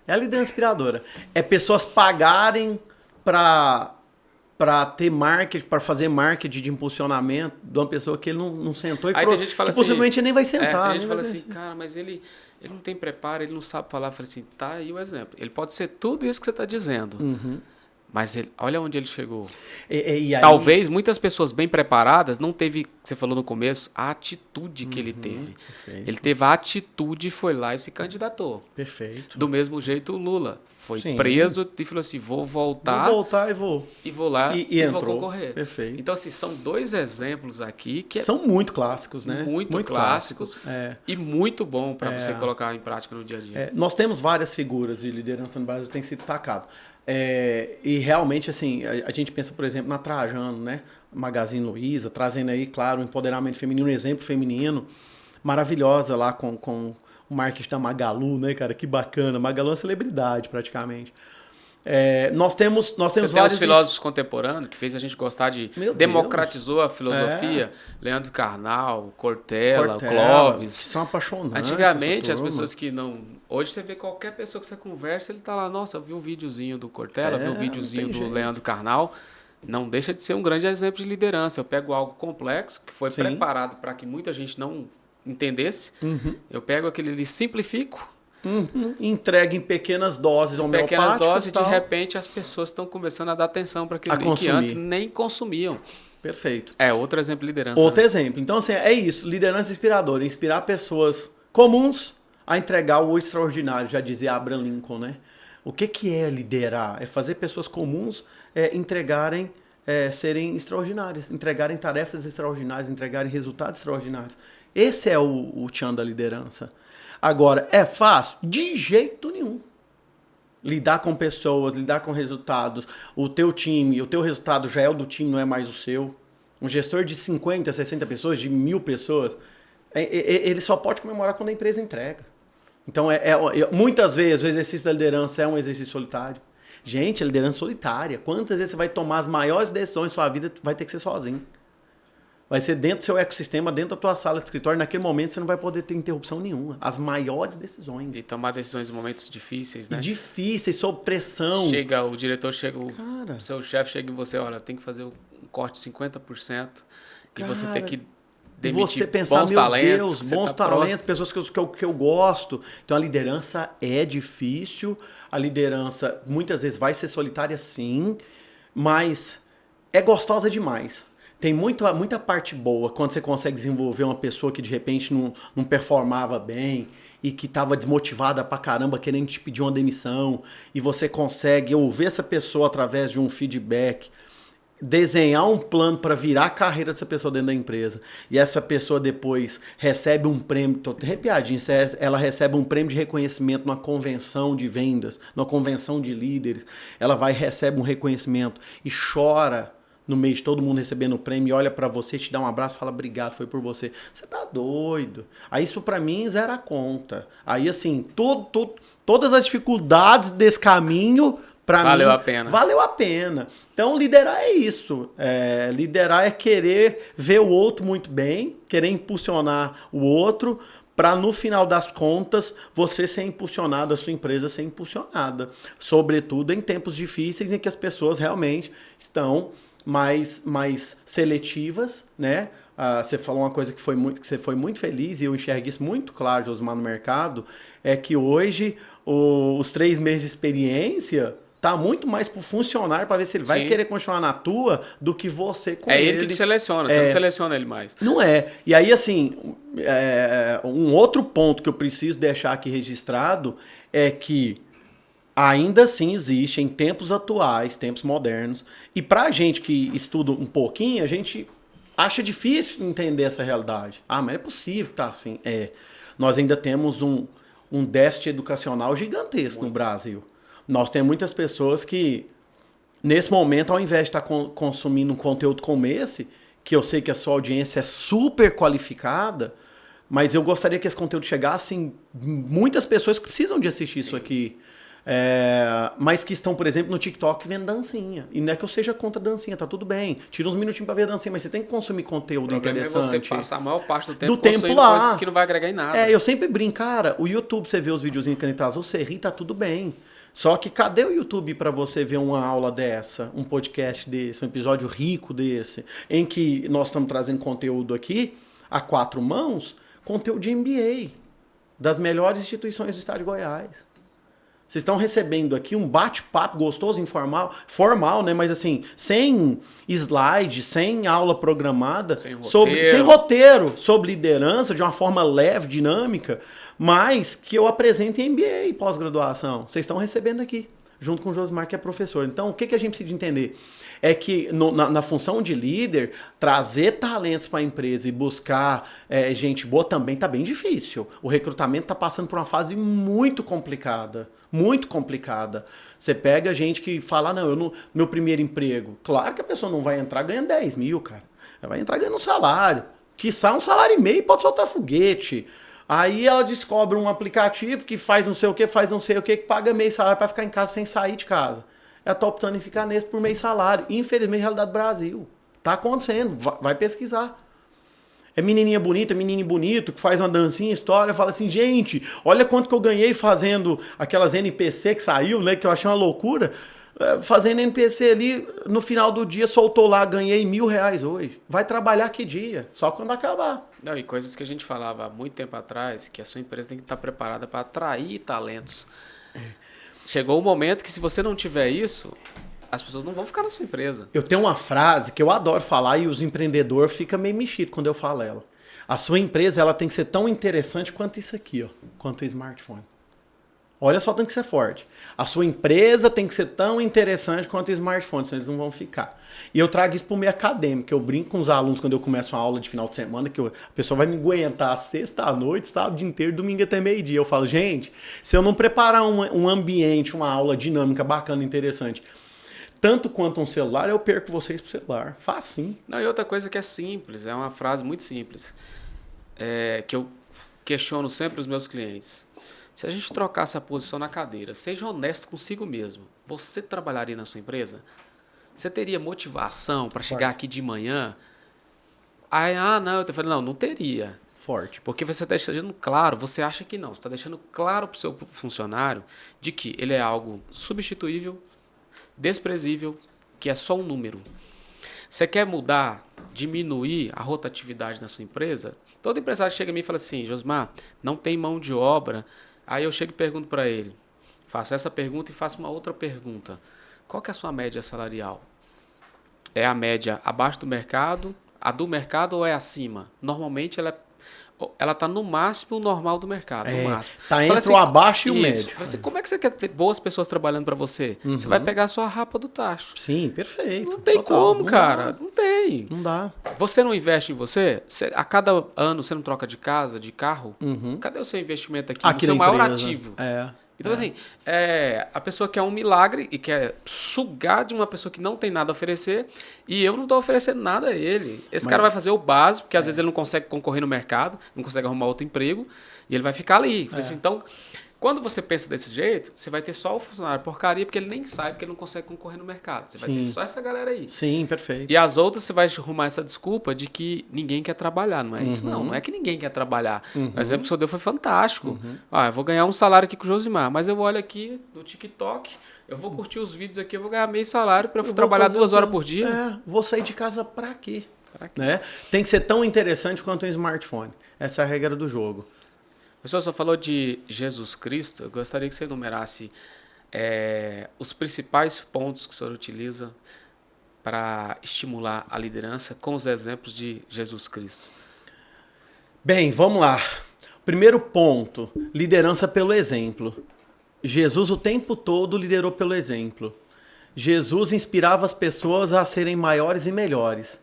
[SPEAKER 1] É a liderança inspiradora. É pessoas pagarem para ter marketing, para fazer marketing de impulsionamento de uma pessoa que ele não sentou e
[SPEAKER 2] aí tem gente que fala assim,
[SPEAKER 1] possivelmente ele nem vai sentar.
[SPEAKER 2] Tem gente que fala assim, cara, mas ele não tem preparo, ele não sabe falar. Eu falei assim, tá aí o exemplo. Ele pode ser tudo isso que você está dizendo. Mas olha onde ele chegou.
[SPEAKER 1] E aí,
[SPEAKER 2] talvez muitas pessoas bem preparadas não teve, você falou no começo, a atitude que ele teve.
[SPEAKER 1] Perfeito.
[SPEAKER 2] Ele teve a atitude e foi lá e se candidatou.
[SPEAKER 1] Perfeito.
[SPEAKER 2] Do mesmo jeito o Lula foi preso e falou assim, vou voltar
[SPEAKER 1] e
[SPEAKER 2] vou lá e vou concorrer.
[SPEAKER 1] Perfeito.
[SPEAKER 2] Então assim, são 2 exemplos aqui que
[SPEAKER 1] são muito clássicos, né?
[SPEAKER 2] Muito clássicos. E muito bom para você colocar em prática no dia a dia.
[SPEAKER 1] Nós temos várias figuras de liderança no Brasil que tem que ser destacado. E realmente, assim, a gente pensa, por exemplo, na Trajano, né? Magazine Luiza, trazendo aí, claro, o empoderamento feminino, um exemplo feminino, maravilhosa lá com o marketing da Magalu, né, cara? Que bacana. Magalu é uma celebridade, praticamente. Nós temos
[SPEAKER 2] Você tem os filósofos contemporâneos que fez a gente gostar de... democratizou a filosofia. Leandro Carnal, Cortella, Clóvis.
[SPEAKER 1] São apaixonantes.
[SPEAKER 2] Antigamente, as pessoas que não... Hoje você vê qualquer pessoa que você conversa, ele tá lá, nossa, eu vi um videozinho do Cortella, vi um videozinho do Leandro Carnal. Não deixa de ser um grande exemplo de liderança. Eu pego algo complexo, que foi preparado para que muita gente não entendesse. Eu pego aquele ali, simplifico.
[SPEAKER 1] Entrega em pequenas doses homeopáticas.
[SPEAKER 2] Pequenas doses, de repente as pessoas estão começando a dar atenção para aquilo que antes nem consumiam.
[SPEAKER 1] Perfeito.
[SPEAKER 2] Outro exemplo de liderança.
[SPEAKER 1] Outro exemplo. Então, assim, é isso. Liderança inspiradora. Inspirar pessoas comuns a entregar o extraordinário, já dizia Abraham Lincoln, né? O que é liderar? É fazer pessoas comuns entregarem, serem extraordinárias, entregarem tarefas extraordinárias, entregarem resultados extraordinários. Esse é o tchan da liderança. Agora, é fácil? De jeito nenhum. Lidar com pessoas, lidar com resultados. O teu time, o teu resultado já é o do time, não é mais o seu. Um gestor de 50, 60 pessoas, de 1000 pessoas, ele só pode comemorar quando a empresa entrega. Então, muitas vezes, o exercício da liderança é um exercício solitário. Gente, a liderança solitária. Quantas vezes você vai tomar as maiores decisões da sua vida, vai ter que ser sozinho. Vai ser dentro do seu ecossistema, dentro da tua sala de escritório. Naquele momento você não vai poder ter interrupção nenhuma. As maiores decisões.
[SPEAKER 2] E tomar decisões em momentos difíceis, né?
[SPEAKER 1] Difíceis, sob pressão.
[SPEAKER 2] O diretor chega, o seu chefe chega em você, olha, tem que fazer um corte de 50%. E você tem que demitir
[SPEAKER 1] você pensar,
[SPEAKER 2] bons talentos.
[SPEAKER 1] Bons talentos, pessoas que eu gosto. Então a liderança é difícil. A liderança muitas vezes vai ser solitária, sim. Mas é gostosa demais. Tem muita parte boa quando você consegue desenvolver uma pessoa que de repente não performava bem e que estava desmotivada pra caramba, querendo te pedir uma demissão, e você consegue ouvir essa pessoa através de um feedback, desenhar um plano para virar a carreira dessa pessoa dentro da empresa. E essa pessoa depois recebe um prêmio, tô arrepiadinho, ela recebe um prêmio de reconhecimento numa convenção de vendas, numa convenção de líderes, ela recebe um reconhecimento e chora no meio de todo mundo recebendo o prêmio, olha pra você, te dá um abraço e fala, obrigado, foi por você. Você tá doido. Aí isso pra mim zera a conta. Aí assim, todas as dificuldades desse caminho, pra mim... Valeu a pena. Então liderar é isso. Liderar é querer ver o outro muito bem, querer impulsionar o outro para no final das contas você ser impulsionado, a sua empresa ser impulsionada. Sobretudo em tempos difíceis em que as pessoas realmente estão mais seletivas, né? Você falou uma coisa que você foi muito feliz e eu enxerguei isso muito claro, Josmar, no mercado, é que hoje os 3 meses de experiência tá muito mais pro funcionário para ver se ele vai querer continuar na tua do que você com ele.
[SPEAKER 2] É ele que te seleciona, você não seleciona ele mais.
[SPEAKER 1] Não é. E aí, assim, um outro ponto que eu preciso deixar aqui registrado é que ainda assim existe em tempos atuais, tempos modernos, e pra gente que estuda um pouquinho, a gente acha difícil entender essa realidade. Mas é possível que tá assim. Nós ainda temos um déficit educacional gigantesco no Brasil. Nós temos muitas pessoas que, nesse momento, ao invés de estar consumindo um conteúdo como esse, que eu sei que a sua audiência é super qualificada, mas eu gostaria que esse conteúdo chegasse em muitas pessoas que precisam de assistir isso aqui. Mas que estão, por exemplo, no TikTok vendo dancinha. E não é que eu seja contra dancinha, tá tudo bem. Tira uns minutinhos pra ver dancinha, mas você tem que consumir conteúdo interessante.
[SPEAKER 2] É você passar a maior parte do tempo consumindo coisas que não vai agregar em nada.
[SPEAKER 1] Eu sempre brinco, cara, o YouTube, você vê os videozinhos de caneta azul, você ri, tá tudo bem. Só que cadê o YouTube para você ver uma aula dessa, um podcast desse, um episódio rico desse, em que nós estamos trazendo conteúdo aqui, a 4 mãos, conteúdo de MBA, das melhores instituições do estado de Goiás. Vocês estão recebendo aqui um bate-papo gostoso, informal, formal, né? Mas assim, sem slide, sem aula programada, sem roteiro sobre liderança, de uma forma leve, dinâmica, mas que eu apresento em MBA e pós-graduação. Vocês estão recebendo aqui, junto com o Josmar, que é professor. Então, o que a gente precisa entender? É que na função de líder, trazer talentos para a empresa e buscar gente boa também está bem difícil. O recrutamento está passando por uma fase muito complicada. Muito complicada. Você pega gente que fala, meu primeiro emprego. Claro que a pessoa não vai entrar ganhando 10 mil, cara. Ela vai entrar ganhando um salário. Quiçá um salário e meio, pode soltar foguete. Aí ela descobre um aplicativo que faz não sei o que, que paga meio salário para ficar em casa sem sair de casa. Ela tá optando em ficar nesse por meio salário. Infelizmente, realidade do Brasil. Tá acontecendo. Vai pesquisar. É menininha bonita, menininho bonito, que faz uma dancinha, história, fala assim, gente, olha quanto que eu ganhei fazendo aquelas NPC que saiu, né, que eu achei uma loucura. Fazendo NPC ali, no final do dia, soltou lá, ganhei R$1.000 hoje. Vai trabalhar que dia? Só quando acabar.
[SPEAKER 2] Não, e coisas que a gente falava há muito tempo atrás, que a sua empresa tem que estar preparada para atrair talentos. Chegou o momento que se você não tiver isso, as pessoas não vão ficar na sua empresa.
[SPEAKER 1] Eu tenho uma frase que eu adoro falar e os empreendedores ficam meio mexidos quando eu falo ela. A sua empresa ela tem que ser tão interessante quanto isso aqui, ó, quanto o smartphone. Olha só, tem que ser forte. A sua empresa tem que ser tão interessante quanto o smartphone, senão eles não vão ficar. E eu trago isso para o meio acadêmico, eu brinco com os alunos quando eu começo uma aula de final de semana, que a pessoa vai me aguentar sexta à noite, sábado, dia inteiro, domingo até meio-dia. Eu falo, gente, se eu não preparar um ambiente, uma aula dinâmica, bacana, interessante, tanto quanto um celular, eu perco vocês pro celular. Facinho.
[SPEAKER 2] Não, e outra coisa que é simples, é uma frase muito simples, que eu questiono sempre os meus clientes. Se a gente trocasse a posição na cadeira, seja honesto consigo mesmo, você trabalharia na sua empresa? Você teria motivação para chegar aqui de manhã? Não, eu falei, não teria.
[SPEAKER 1] Forte.
[SPEAKER 2] Porque você está deixando claro, você acha que não, você está deixando claro para o seu funcionário de que ele é algo substituível, desprezível, que é só um número. Você quer mudar, diminuir a rotatividade na sua empresa? Todo empresário chega a mim e fala assim, Josmar, não tem mão de obra. Aí eu chego e pergunto para ele, faço essa pergunta e faço uma outra pergunta. Qual que é a sua média salarial? É a média abaixo do mercado, a do mercado ou é acima? Normalmente ela está no máximo normal do mercado, no máximo.
[SPEAKER 1] Está entre o abaixo e o médio.
[SPEAKER 2] Assim, como é que você quer ter boas pessoas trabalhando para você? Uhum. Você vai pegar a sua rapa do tacho.
[SPEAKER 1] Sim, perfeito.
[SPEAKER 2] Não tem como, cara. Não tem.
[SPEAKER 1] Não dá.
[SPEAKER 2] Você não investe em você? A cada ano você não troca de casa, de carro? Uhum. Cadê o seu investimento aqui no seu maior ativo? Então, assim, a pessoa quer um milagre e quer sugar de uma pessoa que não tem nada a oferecer e eu não estou oferecendo nada a ele. Esse cara vai fazer o básico, porque às vezes ele não consegue concorrer no mercado, não consegue arrumar outro emprego e ele vai ficar ali. Assim, então, Quando você pensa desse jeito, você vai ter só o funcionário porcaria, porque ele nem sabe que ele não consegue concorrer no mercado. Você vai ter só essa galera aí.
[SPEAKER 1] Sim, perfeito.
[SPEAKER 2] E as outras você vai arrumar essa desculpa de que ninguém quer trabalhar. Não é isso, não. Não é que ninguém quer trabalhar. O exemplo que o senhor deu foi fantástico. Eu vou ganhar um salário aqui com o Josimar, mas eu olho aqui no TikTok, eu vou curtir os vídeos aqui, eu vou ganhar meio salário para eu trabalhar 2 horas por dia.
[SPEAKER 1] Vou sair de casa pra quê? Né? Tem que ser tão interessante quanto um smartphone. Essa é a regra do jogo.
[SPEAKER 2] O senhor só falou de Jesus Cristo. Eu gostaria que você enumerasse os principais pontos que o senhor utiliza para estimular a liderança com os exemplos de Jesus Cristo.
[SPEAKER 1] Bem, vamos lá. Primeiro ponto, liderança pelo exemplo. Jesus o tempo todo liderou pelo exemplo. Jesus inspirava as pessoas a serem maiores e melhores.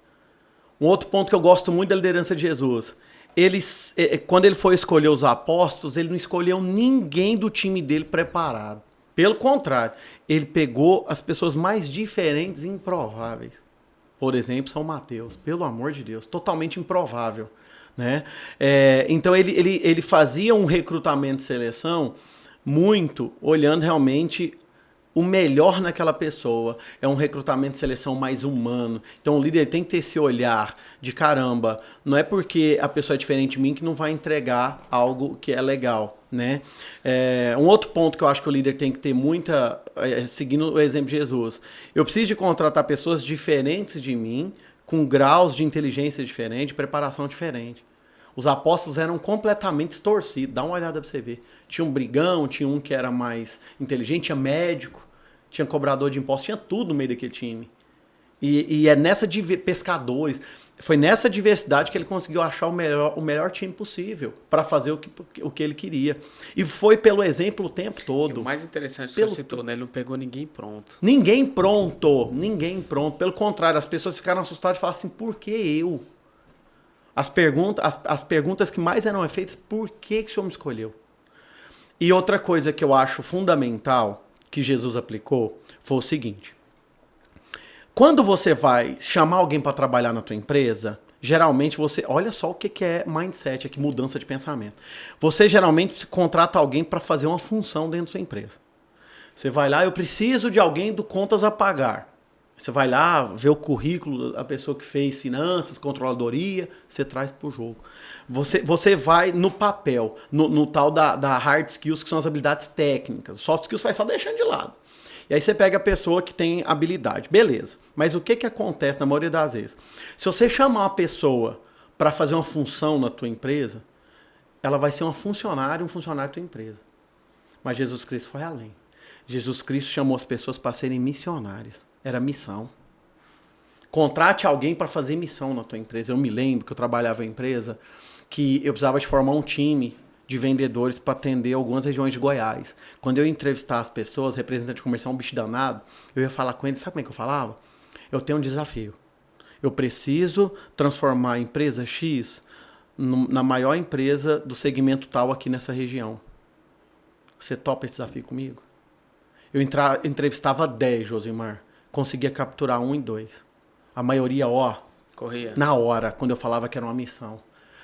[SPEAKER 1] Um outro ponto que eu gosto muito da liderança de Jesus, quando ele foi escolher os apóstolos, ele não escolheu ninguém do time dele preparado. Pelo contrário, ele pegou as pessoas mais diferentes e improváveis. Por exemplo, São Mateus, pelo amor de Deus, totalmente improvável. Né? Então ele fazia um recrutamento e seleção muito olhando realmente o melhor naquela pessoa. É um recrutamento e seleção mais humano. Então o líder tem que ter esse olhar de caramba, não é porque a pessoa é diferente de mim que não vai entregar algo que é legal. Né? Um outro ponto que eu acho que o líder tem que ter seguindo o exemplo de Jesus, eu preciso de contratar pessoas diferentes de mim, com graus de inteligência diferente, de preparação diferente. Os apóstolos eram completamente distorcidos. Dá uma olhada pra você ver. Tinha um brigão, tinha um que era mais inteligente, tinha médico, tinha cobrador de impostos, tinha tudo no meio daquele time. E é nessa pescadores. Foi nessa diversidade que ele conseguiu achar o melhor time possível para fazer o que ele queria. E foi pelo exemplo o tempo todo.
[SPEAKER 2] E o mais interessante que você citou, né? Ele não pegou ninguém pronto.
[SPEAKER 1] Ninguém pronto. Pelo contrário, as pessoas ficaram assustadas e falaram assim, por que eu? As perguntas que mais eram feitas, por que o Senhor me escolheu? E outra coisa que eu acho fundamental que Jesus aplicou foi o seguinte. Quando você vai chamar alguém para trabalhar na tua empresa, geralmente você... Olha só o que é mindset, aqui, mudança de pensamento. Você geralmente contrata alguém para fazer uma função dentro da sua empresa. Você vai lá, eu preciso de alguém do contas a pagar. Você vai lá, vê o currículo da pessoa que fez finanças, controladoria, você traz para o jogo. Você vai no papel, no tal da hard skills, que são as habilidades técnicas. Soft skills vai só deixando de lado. E aí você pega a pessoa que tem habilidade. Beleza. Mas o que acontece na maioria das vezes? Se você chamar uma pessoa para fazer uma função na tua empresa, ela vai ser um funcionário da tua empresa. Mas Jesus Cristo foi além. Jesus Cristo chamou as pessoas para serem missionárias. Era missão. Contrate alguém para fazer missão na tua empresa. Eu me lembro que eu trabalhava em empresa que eu precisava de formar um time de vendedores para atender algumas regiões de Goiás. Quando eu ia entrevistar as pessoas, representante comercial, um bicho danado, eu ia falar com eles, sabe como é que eu falava? Eu tenho um desafio. Eu preciso transformar a empresa X na maior empresa do segmento tal aqui nessa região. Você topa esse desafio comigo? Eu entrevistava 10, Josimar. Conseguia capturar 1 e 2. A maioria,
[SPEAKER 2] corria
[SPEAKER 1] na hora, quando eu falava que era uma missão.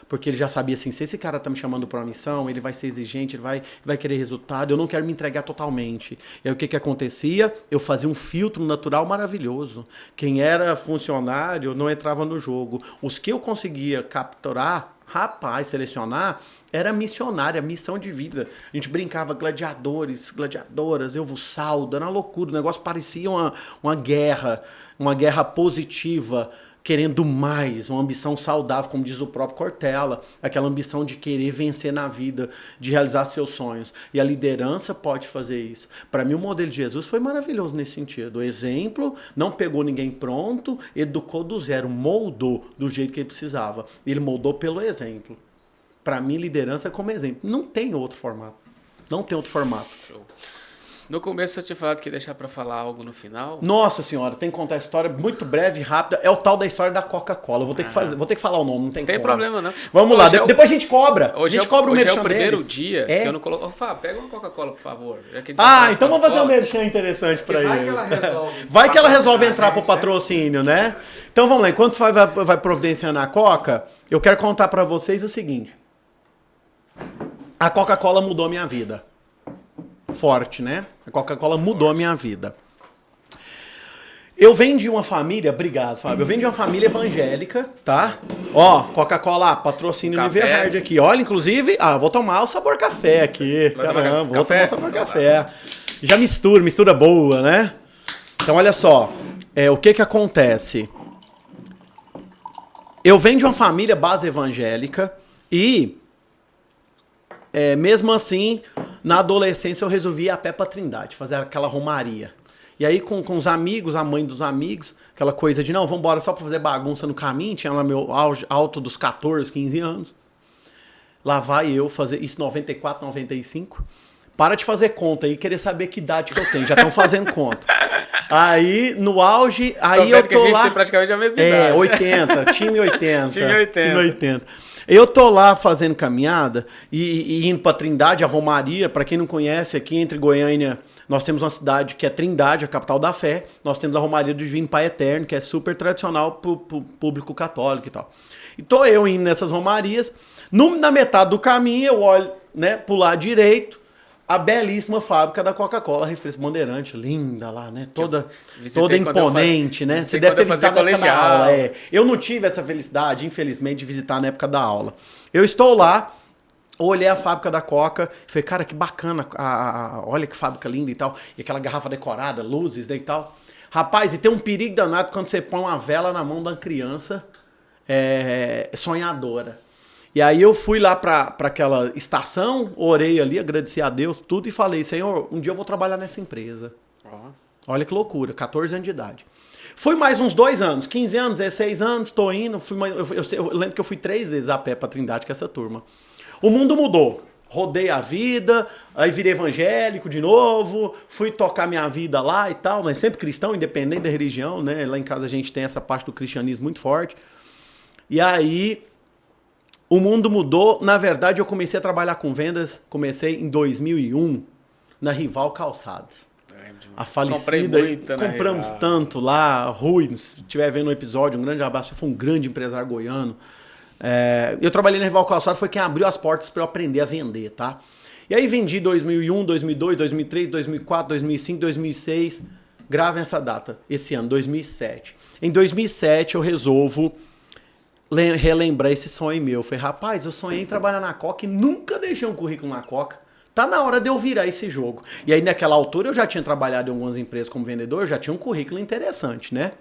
[SPEAKER 1] Porque ele já sabia assim, se esse cara tá me chamando para uma missão, ele vai ser exigente, ele vai querer resultado, eu não quero me entregar totalmente. E aí o que acontecia? Eu fazia um filtro natural maravilhoso. Quem era funcionário não entrava no jogo. Os que eu conseguia capturar, selecionar, era missionária, missão de vida. A gente brincava gladiadores, gladiadoras, eu vos saldo, era uma loucura. O negócio parecia uma guerra positiva, querendo mais, uma ambição saudável, como diz o próprio Cortella, aquela ambição de querer vencer na vida, de realizar seus sonhos. E a liderança pode fazer isso. Para mim, o modelo de Jesus foi maravilhoso nesse sentido. O exemplo, não pegou ninguém pronto, educou do zero, moldou do jeito que ele precisava. Ele moldou pelo exemplo. Para mim, liderança é como exemplo. Não tem outro formato.
[SPEAKER 2] Show. No começo eu tinha falado que ia deixar pra falar algo no final.
[SPEAKER 1] Nossa senhora, tem que contar a história muito breve e rápida. É o tal da história da Coca-Cola. Vou ter que falar o nome, não tem como.
[SPEAKER 2] Tem problema, não.
[SPEAKER 1] Vamos lá, depois a gente cobra.
[SPEAKER 2] Hoje
[SPEAKER 1] a gente cobra o merchan
[SPEAKER 2] é o primeiro
[SPEAKER 1] deles.
[SPEAKER 2] dia que eu não coloco... Ô, Fábio, pega uma Coca-Cola, por favor.
[SPEAKER 1] Então vamos fazer um merchan interessante pra eles.
[SPEAKER 2] Vai que ela resolve.
[SPEAKER 1] Vai que ela resolve entrar pro patrocínio, né? Então vamos lá, enquanto vai providenciando a Coca, eu quero contar pra vocês o seguinte. A Coca-Cola mudou minha vida. forte, né? A Coca-Cola mudou a minha vida. Eu venho de uma família, obrigado, Fábio. Eu venho de uma família evangélica, tá? Ó, Coca-Cola, patrocínio
[SPEAKER 2] Café.
[SPEAKER 1] Niverhard aqui. Olha, inclusive, vou tomar o sabor café aqui. Caramba, vou tomar o sabor café. Já mistura boa, né? Então, olha só, o que acontece? Eu venho de uma família base evangélica e, mesmo assim, na adolescência eu resolvi ir a pé pra Trindade, fazer aquela romaria. E aí com os amigos, a mãe dos amigos, aquela coisa de, não, vamos embora só pra fazer bagunça no caminho, tinha lá meu alto dos 14, 15 anos. Lá vai eu fazer isso 94, 95. Para de fazer conta aí, querer saber que idade que eu tenho, já estão fazendo conta. Aí, no auge, aí eu tô
[SPEAKER 2] que a gente
[SPEAKER 1] lá...
[SPEAKER 2] tem praticamente a mesma idade.
[SPEAKER 1] 80, time 80.
[SPEAKER 2] Time 80.
[SPEAKER 1] Time 80. Eu tô lá fazendo caminhada e indo pra Trindade, a Romaria, pra quem não conhece, aqui entre Goiânia, nós temos uma cidade que é Trindade, a capital da fé. Nós temos a Romaria do Divino Pai Eterno, que é super tradicional pro público católico e tal. E tô eu indo nessas romarias. Na metade do caminho, eu olho, né, pro lado direito, a belíssima fábrica da Coca-Cola, refresco Bandeirante, linda lá, né? Toda imponente, né? Você deve ter visitado na época da aula. Eu não tive essa felicidade, infelizmente, de visitar na época da aula. Eu estou lá, olhei a fábrica da Coca, falei, cara, que bacana, olha que fábrica linda e tal. E aquela garrafa decorada, luzes, né, e tal. Rapaz, e tem um perigo danado quando você põe uma vela na mão da criança sonhadora. E aí eu fui lá pra aquela estação, orei ali, agradeci a Deus, tudo, e falei, Senhor, um dia eu vou trabalhar nessa empresa. Olha que loucura, 14 anos de idade. Fui mais uns 2 anos, 15 anos, 16 anos, tô indo, eu lembro que eu fui 3 vezes a pé pra Trindade com essa turma. O mundo mudou, rodei a vida, aí virei evangélico de novo, fui tocar minha vida lá e tal, mas sempre cristão, independente da religião, né? Lá em casa a gente tem essa parte do cristianismo muito forte. E aí... O mundo mudou. Na verdade, eu comecei a trabalhar com vendas, comecei em 2001, na Rival Calçados. A falecida, compramos tanto lá, Rui, se estiver vendo o episódio, um grande abraço, foi um grande empresário goiano. Eu trabalhei na Rival Calçados, foi quem abriu as portas para eu aprender a vender, tá? E aí vendi 2001, 2002, 2003, 2004, 2005, 2006, gravem essa data, esse ano, 2007. Em 2007 eu resolvo... relembrar esse sonho meu. Eu falei, rapaz, eu sonhei em trabalhar na Coca e nunca deixei um currículo na Coca. Tá na hora de eu virar esse jogo. E aí, naquela altura, eu já tinha trabalhado em algumas empresas como vendedor, eu já tinha um currículo interessante, né?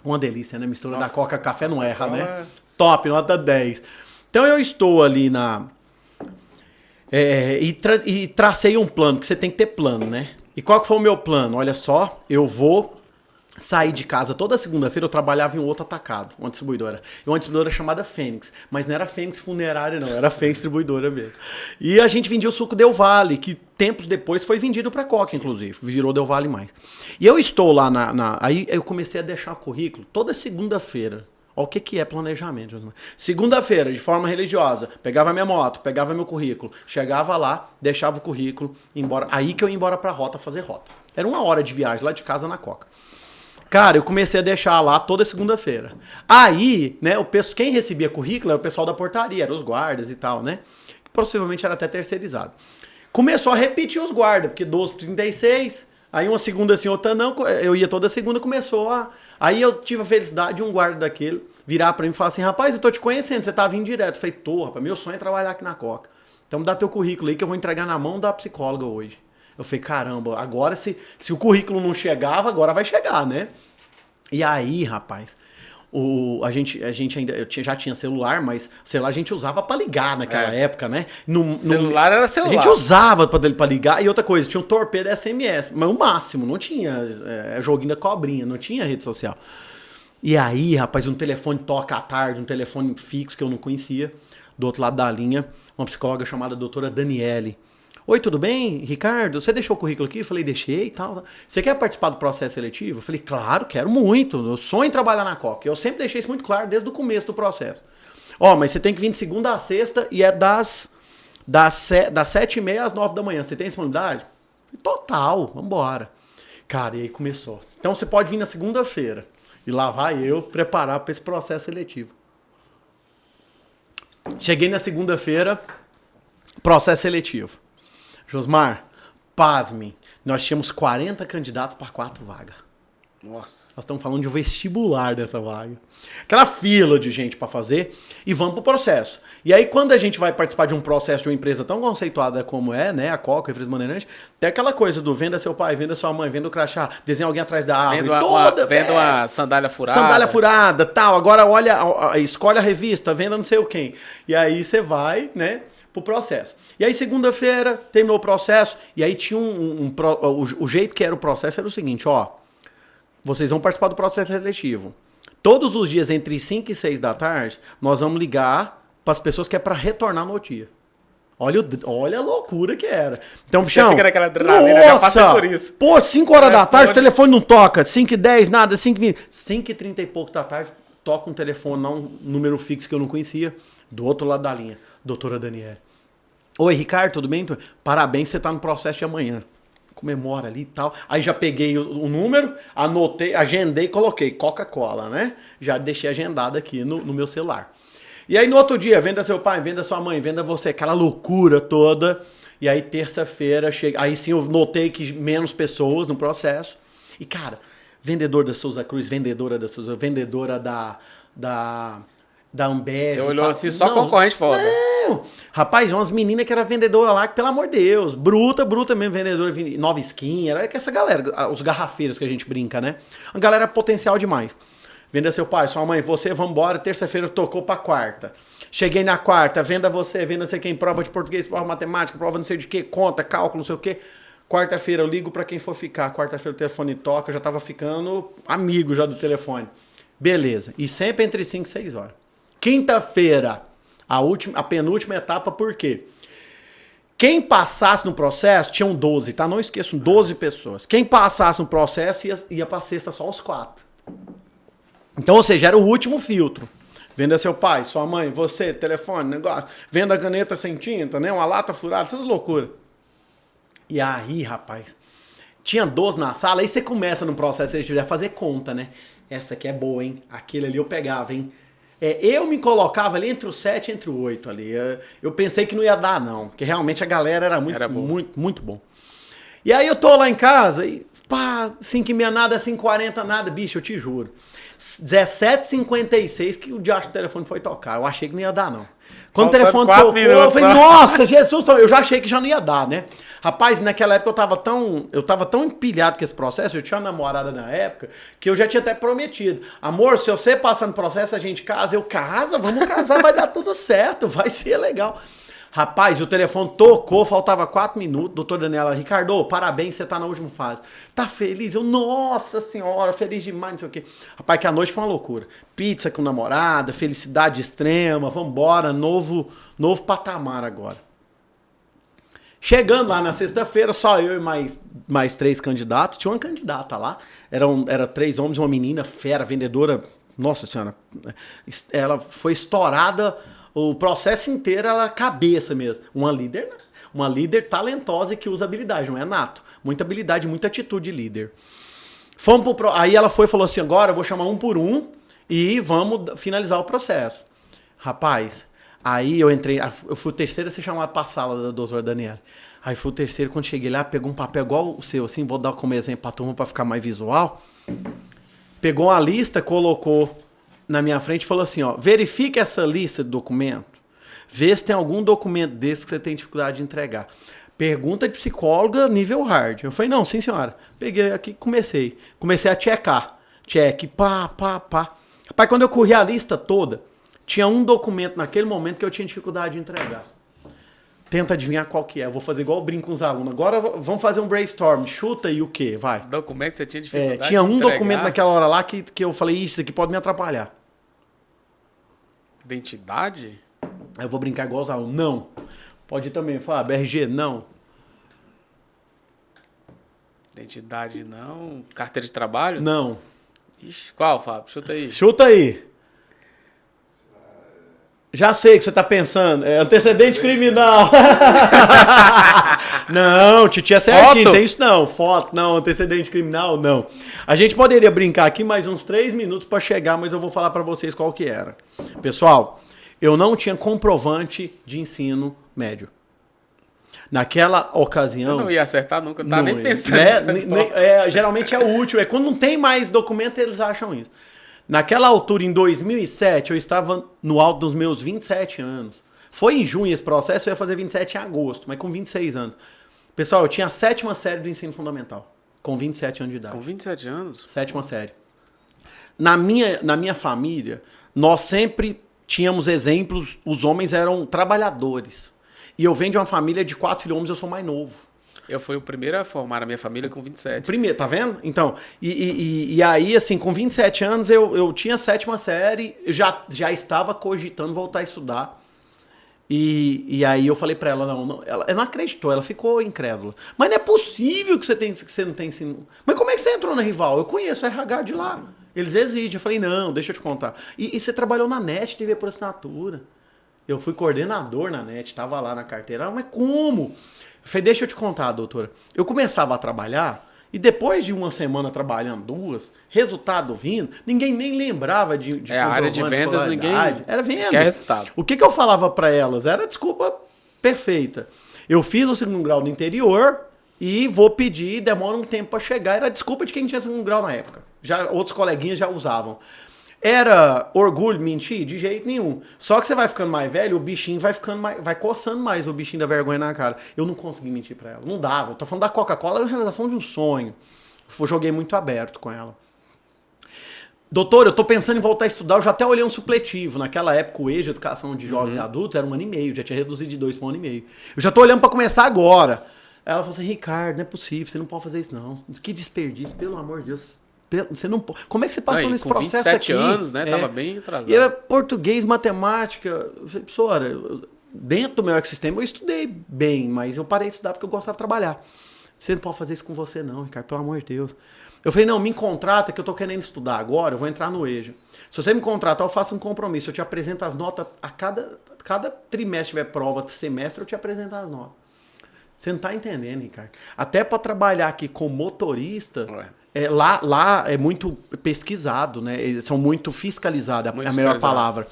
[SPEAKER 1] Uma delícia, né? Mistura da Coca, café não erra, né? Top, nota 10. Então, eu estou ali e tracei um plano, que você tem que ter plano, né? E qual que foi o meu plano? Olha só, eu vou... saí de casa toda segunda-feira, eu trabalhava em um outro atacado, uma distribuidora. E uma distribuidora chamada Fênix. Mas não era Fênix Funerária, não. Era Fênix Distribuidora mesmo. E a gente vendia o suco Del Valle, que tempos depois foi vendido para Coca, inclusive. Virou Del Valle mais. E eu estou lá aí eu comecei a deixar currículo toda segunda-feira. Olha o que é planejamento. Segunda-feira, de forma religiosa, pegava minha moto, pegava meu currículo, chegava lá, deixava o currículo, ia embora. Aí que eu ia embora pra rota fazer rota. Era 1 hora de viagem lá de casa na Coca. Cara, eu comecei a deixar lá toda segunda-feira. Aí, né, quem recebia currículo era o pessoal da portaria, eram os guardas e tal, né? Que possivelmente era até terceirizado. Começou a repetir os guardas, porque 12 por 36, aí uma segunda assim, outra não, eu ia toda segunda, começou a... Aí eu tive a felicidade de um guarda daquele virar pra mim e falar assim, rapaz, eu tô te conhecendo, você tá vindo direto. Eu falei, tô, rapaz, meu sonho é trabalhar aqui na Coca. Então me dá teu currículo aí que eu vou entregar na mão da psicóloga hoje. Eu falei, caramba, agora se o currículo não chegava, agora vai chegar, né? E aí, rapaz, a gente ainda já tinha celular, mas celular a gente usava pra ligar naquela época, né?
[SPEAKER 2] Celular era celular.
[SPEAKER 1] A gente usava pra ligar. E outra coisa, tinha um torpedo SMS, mas o máximo, não tinha joguinho da cobrinha, não tinha rede social. E aí, rapaz, um telefone toca à tarde, um telefone fixo que eu não conhecia, do outro lado da linha, uma psicóloga chamada doutora Daniele. Oi, tudo bem? Ricardo, você deixou o currículo aqui? Eu falei, deixei e tal. Você quer participar do processo seletivo? Eu falei, claro, quero muito. Eu sonho em trabalhar na Coca. Eu sempre deixei isso muito claro desde o começo do processo. Ó, mas você tem que vir de segunda a sexta e é das 7h30 às 9 da manhã. Você tem disponibilidade? Total, vambora. Cara, e aí começou. Então você pode vir na segunda-feira. E lá vai eu preparar para esse processo seletivo. Cheguei na segunda-feira, processo seletivo. Josmar, pasme, nós tínhamos 40 candidatos para 4 vagas.
[SPEAKER 2] Nossa.
[SPEAKER 1] Nós estamos falando de um vestibular dessa vaga. Aquela fila de gente para fazer e vamos pro processo. E aí, quando a gente vai participar de um processo de uma empresa tão conceituada como é, né, a Coca, a Empresa Bandeirante, tem aquela coisa do venda seu pai, venda sua mãe, venda o crachá, desenha alguém atrás da árvore,
[SPEAKER 2] Venda uma sandália furada.
[SPEAKER 1] Sandália furada, tal. Agora olha, escolhe a revista, venda não sei o quem. E aí você vai, né, pro processo. E aí, segunda-feira, terminou o processo, e aí tinha o jeito que era o processo era o seguinte, ó, vocês vão participar do processo seletivo. Todos os dias, entre 5 e 6 da tarde, nós vamos ligar para as pessoas que é para retornar no dia. Olha a loucura que era. Então, bichão,
[SPEAKER 2] fica naquela adrenalina, já passei por isso.
[SPEAKER 1] Pô, 5 horas da tarde, o telefone não toca. 5 e 10, nada, 5 e 20. 5 e 30 e pouco da tarde, toca um telefone, não, um número fixo que eu não conhecia, do outro lado da linha, doutora Daniela. Oi, Ricardo, tudo bem? Parabéns, você tá no processo de amanhã. Comemora ali e tal. Aí já peguei o número, anotei, agendei, coloquei Coca-Cola, né? Já deixei agendado aqui no meu celular. E aí no outro dia, venda seu pai, venda sua mãe, venda você, aquela loucura toda. E aí terça-feira, aí sim eu notei que menos pessoas no processo. E cara, vendedor da Souza Cruz, vendedora da Souza, vendedora da Ambev.
[SPEAKER 2] Você olhou assim, só concorrente foda.
[SPEAKER 1] Não. Rapaz, umas meninas que era vendedora lá, que pelo amor de Deus, bruta mesmo, vendedora, nova skin, era que essa galera, os garrafeiros que a gente brinca, né? A galera é potencial demais. Venda seu pai, sua mãe, você, vambora, terça-feira tocou pra quarta. Cheguei na quarta, venda você, venda sei quem, prova de português, prova de matemática, prova não sei de que, conta, cálculo, não sei o que. Quarta-feira eu ligo pra quem for ficar, quarta-feira o telefone toca, eu já tava ficando amigo já do telefone. Beleza, e sempre entre 5 e 6 horas. Quinta-feira, a penúltima etapa, por quê? Quem passasse no processo, tinham 12, tá? Não esqueçam, 12 pessoas. Quem passasse no processo ia pra sexta só os 4. Então, ou seja, era o último filtro. Venda seu pai, sua mãe, você, telefone, negócio. Venda caneta sem tinta, né? Uma lata furada, essas loucuras. E aí, rapaz, tinha 12 na sala, aí você começa no processo, se tiver fazer conta, né? Essa aqui é boa, hein? Aquele ali eu pegava, hein? Eu me colocava ali entre o 7 e entre o 8 ali. Eu pensei que não ia dar, não. Porque realmente a galera era muito bom. E aí eu tô lá em casa e pá, 5h30 nada, 5h40 nada. Bicho, eu te juro. 17h56 que o diacho do telefone foi tocar. Eu achei que não ia dar, não. Quando o telefone tocou, eu falei, nossa, Jesus, eu já achei que já não ia dar, né? Rapaz, naquela época eu tava tão empilhado com esse processo, eu tinha uma namorada na época, que eu já tinha até prometido. Amor, se você passar no processo, a gente casa. Eu, casa, vamos casar, vai dar tudo certo, vai ser legal. Rapaz, o telefone tocou, faltava 4 minutos. Doutor Daniela, Ricardo, parabéns, você tá na última fase. Tá feliz? Eu, nossa senhora, feliz demais, não sei o quê. Rapaz, que a noite foi uma loucura. Pizza com namorada, felicidade extrema, vambora, novo patamar agora. Chegando lá na sexta-feira, só eu e mais 3 candidatos. Tinha uma candidata lá, era 3 homens e uma menina, fera, vendedora. Nossa senhora, ela foi estourada. O processo inteiro era cabeça mesmo. Uma líder talentosa e que usa habilidade, não é nato. Muita habilidade, muita atitude de líder. Aí ela foi e falou assim, agora eu vou chamar um por um e vamos finalizar o processo. Rapaz, aí eu fui o terceiro a ser chamado para a sala da doutora Daniela. Aí fui o terceiro, quando cheguei lá, pegou um papel igual o seu, assim, vou dar como exemplo para a turma para ficar mais visual. Pegou uma lista, colocou na minha frente e falou assim, ó, verifique essa lista de documento, vê se tem algum documento desse que você tem dificuldade de entregar. Pergunta de psicóloga nível hard. Eu falei, não, sim senhora. Peguei aqui e comecei a checar. Pá. Rapaz, quando eu corri a lista toda, tinha um documento naquele momento que eu tinha dificuldade de entregar. Tenta adivinhar qual que é. Eu vou fazer igual eu brinco com os alunos. Agora vamos fazer um brainstorm. Chuta aí o quê? Vai.
[SPEAKER 2] Documento que você tinha dificuldade
[SPEAKER 1] tinha um
[SPEAKER 2] de entregar.
[SPEAKER 1] documento naquela hora lá que eu falei, isso aqui pode me atrapalhar.
[SPEAKER 2] Identidade?
[SPEAKER 1] Aí eu vou brincar igual os alunos. Não. Pode ir também, Fábio. RG, não.
[SPEAKER 2] Identidade, não. Carteira de trabalho?
[SPEAKER 1] Não.
[SPEAKER 2] Ixi, qual, Fábio? Chuta aí.
[SPEAKER 1] Chuta aí. Já sei o que você tá pensando. É antecedente criminal. Não, titia certinho.
[SPEAKER 2] Foto?
[SPEAKER 1] Tem isso não. Foto, não. Antecedente criminal, não. A gente poderia brincar aqui mais uns 3 minutos pra chegar, mas eu vou falar pra vocês qual que era. Pessoal, eu não tinha comprovante de ensino médio. Naquela ocasião...
[SPEAKER 2] Eu não ia acertar nunca, não tava nem pensando
[SPEAKER 1] geralmente é o último. É quando não tem mais documento, eles acham isso. Naquela altura, em 2007, eu estava no alto dos meus 27 anos. Foi em junho esse processo, eu ia fazer 27 em agosto, mas com 26 anos. Pessoal, eu tinha a 7ª série do ensino fundamental, com 27 anos de idade.
[SPEAKER 2] Com 27 anos?
[SPEAKER 1] 7ª série. Na minha família, nós sempre tínhamos exemplos, os homens eram trabalhadores. E eu venho de uma família de 4 filhos homens, eu sou mais novo.
[SPEAKER 2] Eu fui o primeiro a formar a minha família com 27.
[SPEAKER 1] Primeiro, tá vendo? Então, e aí, assim, com 27 anos, eu tinha a 7ª série, eu já estava cogitando voltar a estudar. E aí eu falei pra ela, ela não acreditou, ela ficou incrédula. Mas não é possível que você não tenha ensino. Mas como é que você entrou na Rival? Eu conheço o RH de lá. Eles exigem. Eu falei, não, deixa eu te contar. E você trabalhou na NET, TV por assinatura. Eu fui coordenador na NET, tava lá na carteira. Mas como? Eu falei, deixa eu te contar, doutora. Eu começava a trabalhar e depois de uma semana trabalhando 2, resultado vindo, ninguém nem lembrava de
[SPEAKER 2] a área de vendas, ninguém
[SPEAKER 1] era venda.
[SPEAKER 2] Quer resultado.
[SPEAKER 1] O que eu falava para elas? Era desculpa perfeita. Eu fiz o 2º grau no interior e vou pedir, demora um tempo para chegar. Era desculpa de quem tinha 2º grau na época. Já outros coleguinhas já usavam. Era orgulho mentir? De jeito nenhum. Só que você vai ficando mais velho, o bichinho vai ficando mais, vai coçando mais o bichinho da vergonha na cara. Eu não consegui mentir pra ela. Não dava. Eu tô falando da Coca-Cola, era a realização de um sonho. Eu joguei muito aberto com ela. Doutor, eu tô pensando em voltar a estudar, eu já até olhei um supletivo. Naquela época, o EJA, Educação de Jovens e Adultos, era 1 ano e meio. Já tinha reduzido de 2 para 1 ano e meio. Eu já tô olhando pra começar agora. Ela falou assim, Ricardo, não é possível, você não pode fazer isso não. Que desperdício, pelo amor de Deus. Você não, como é que você passou nesse processo 27
[SPEAKER 2] aqui? 27 anos, né? Tava bem atrasado.
[SPEAKER 1] E português, matemática. Professora, dentro do meu ecossistema eu estudei bem, mas eu parei de estudar porque eu gostava de trabalhar. Você não pode fazer isso com você não, Ricardo, pelo amor de Deus. Eu falei, não, me contrata que eu tô querendo estudar agora, eu vou entrar no EJA. Se você me contratar, eu faço um compromisso. Eu te apresento as notas, a cada trimestre tiver prova, semestre, eu te apresento as notas. Você não tá entendendo, Ricardo. Até para trabalhar aqui com motorista... lá é muito pesquisado, né? Eles são muito fiscalizados, é a melhor palavra.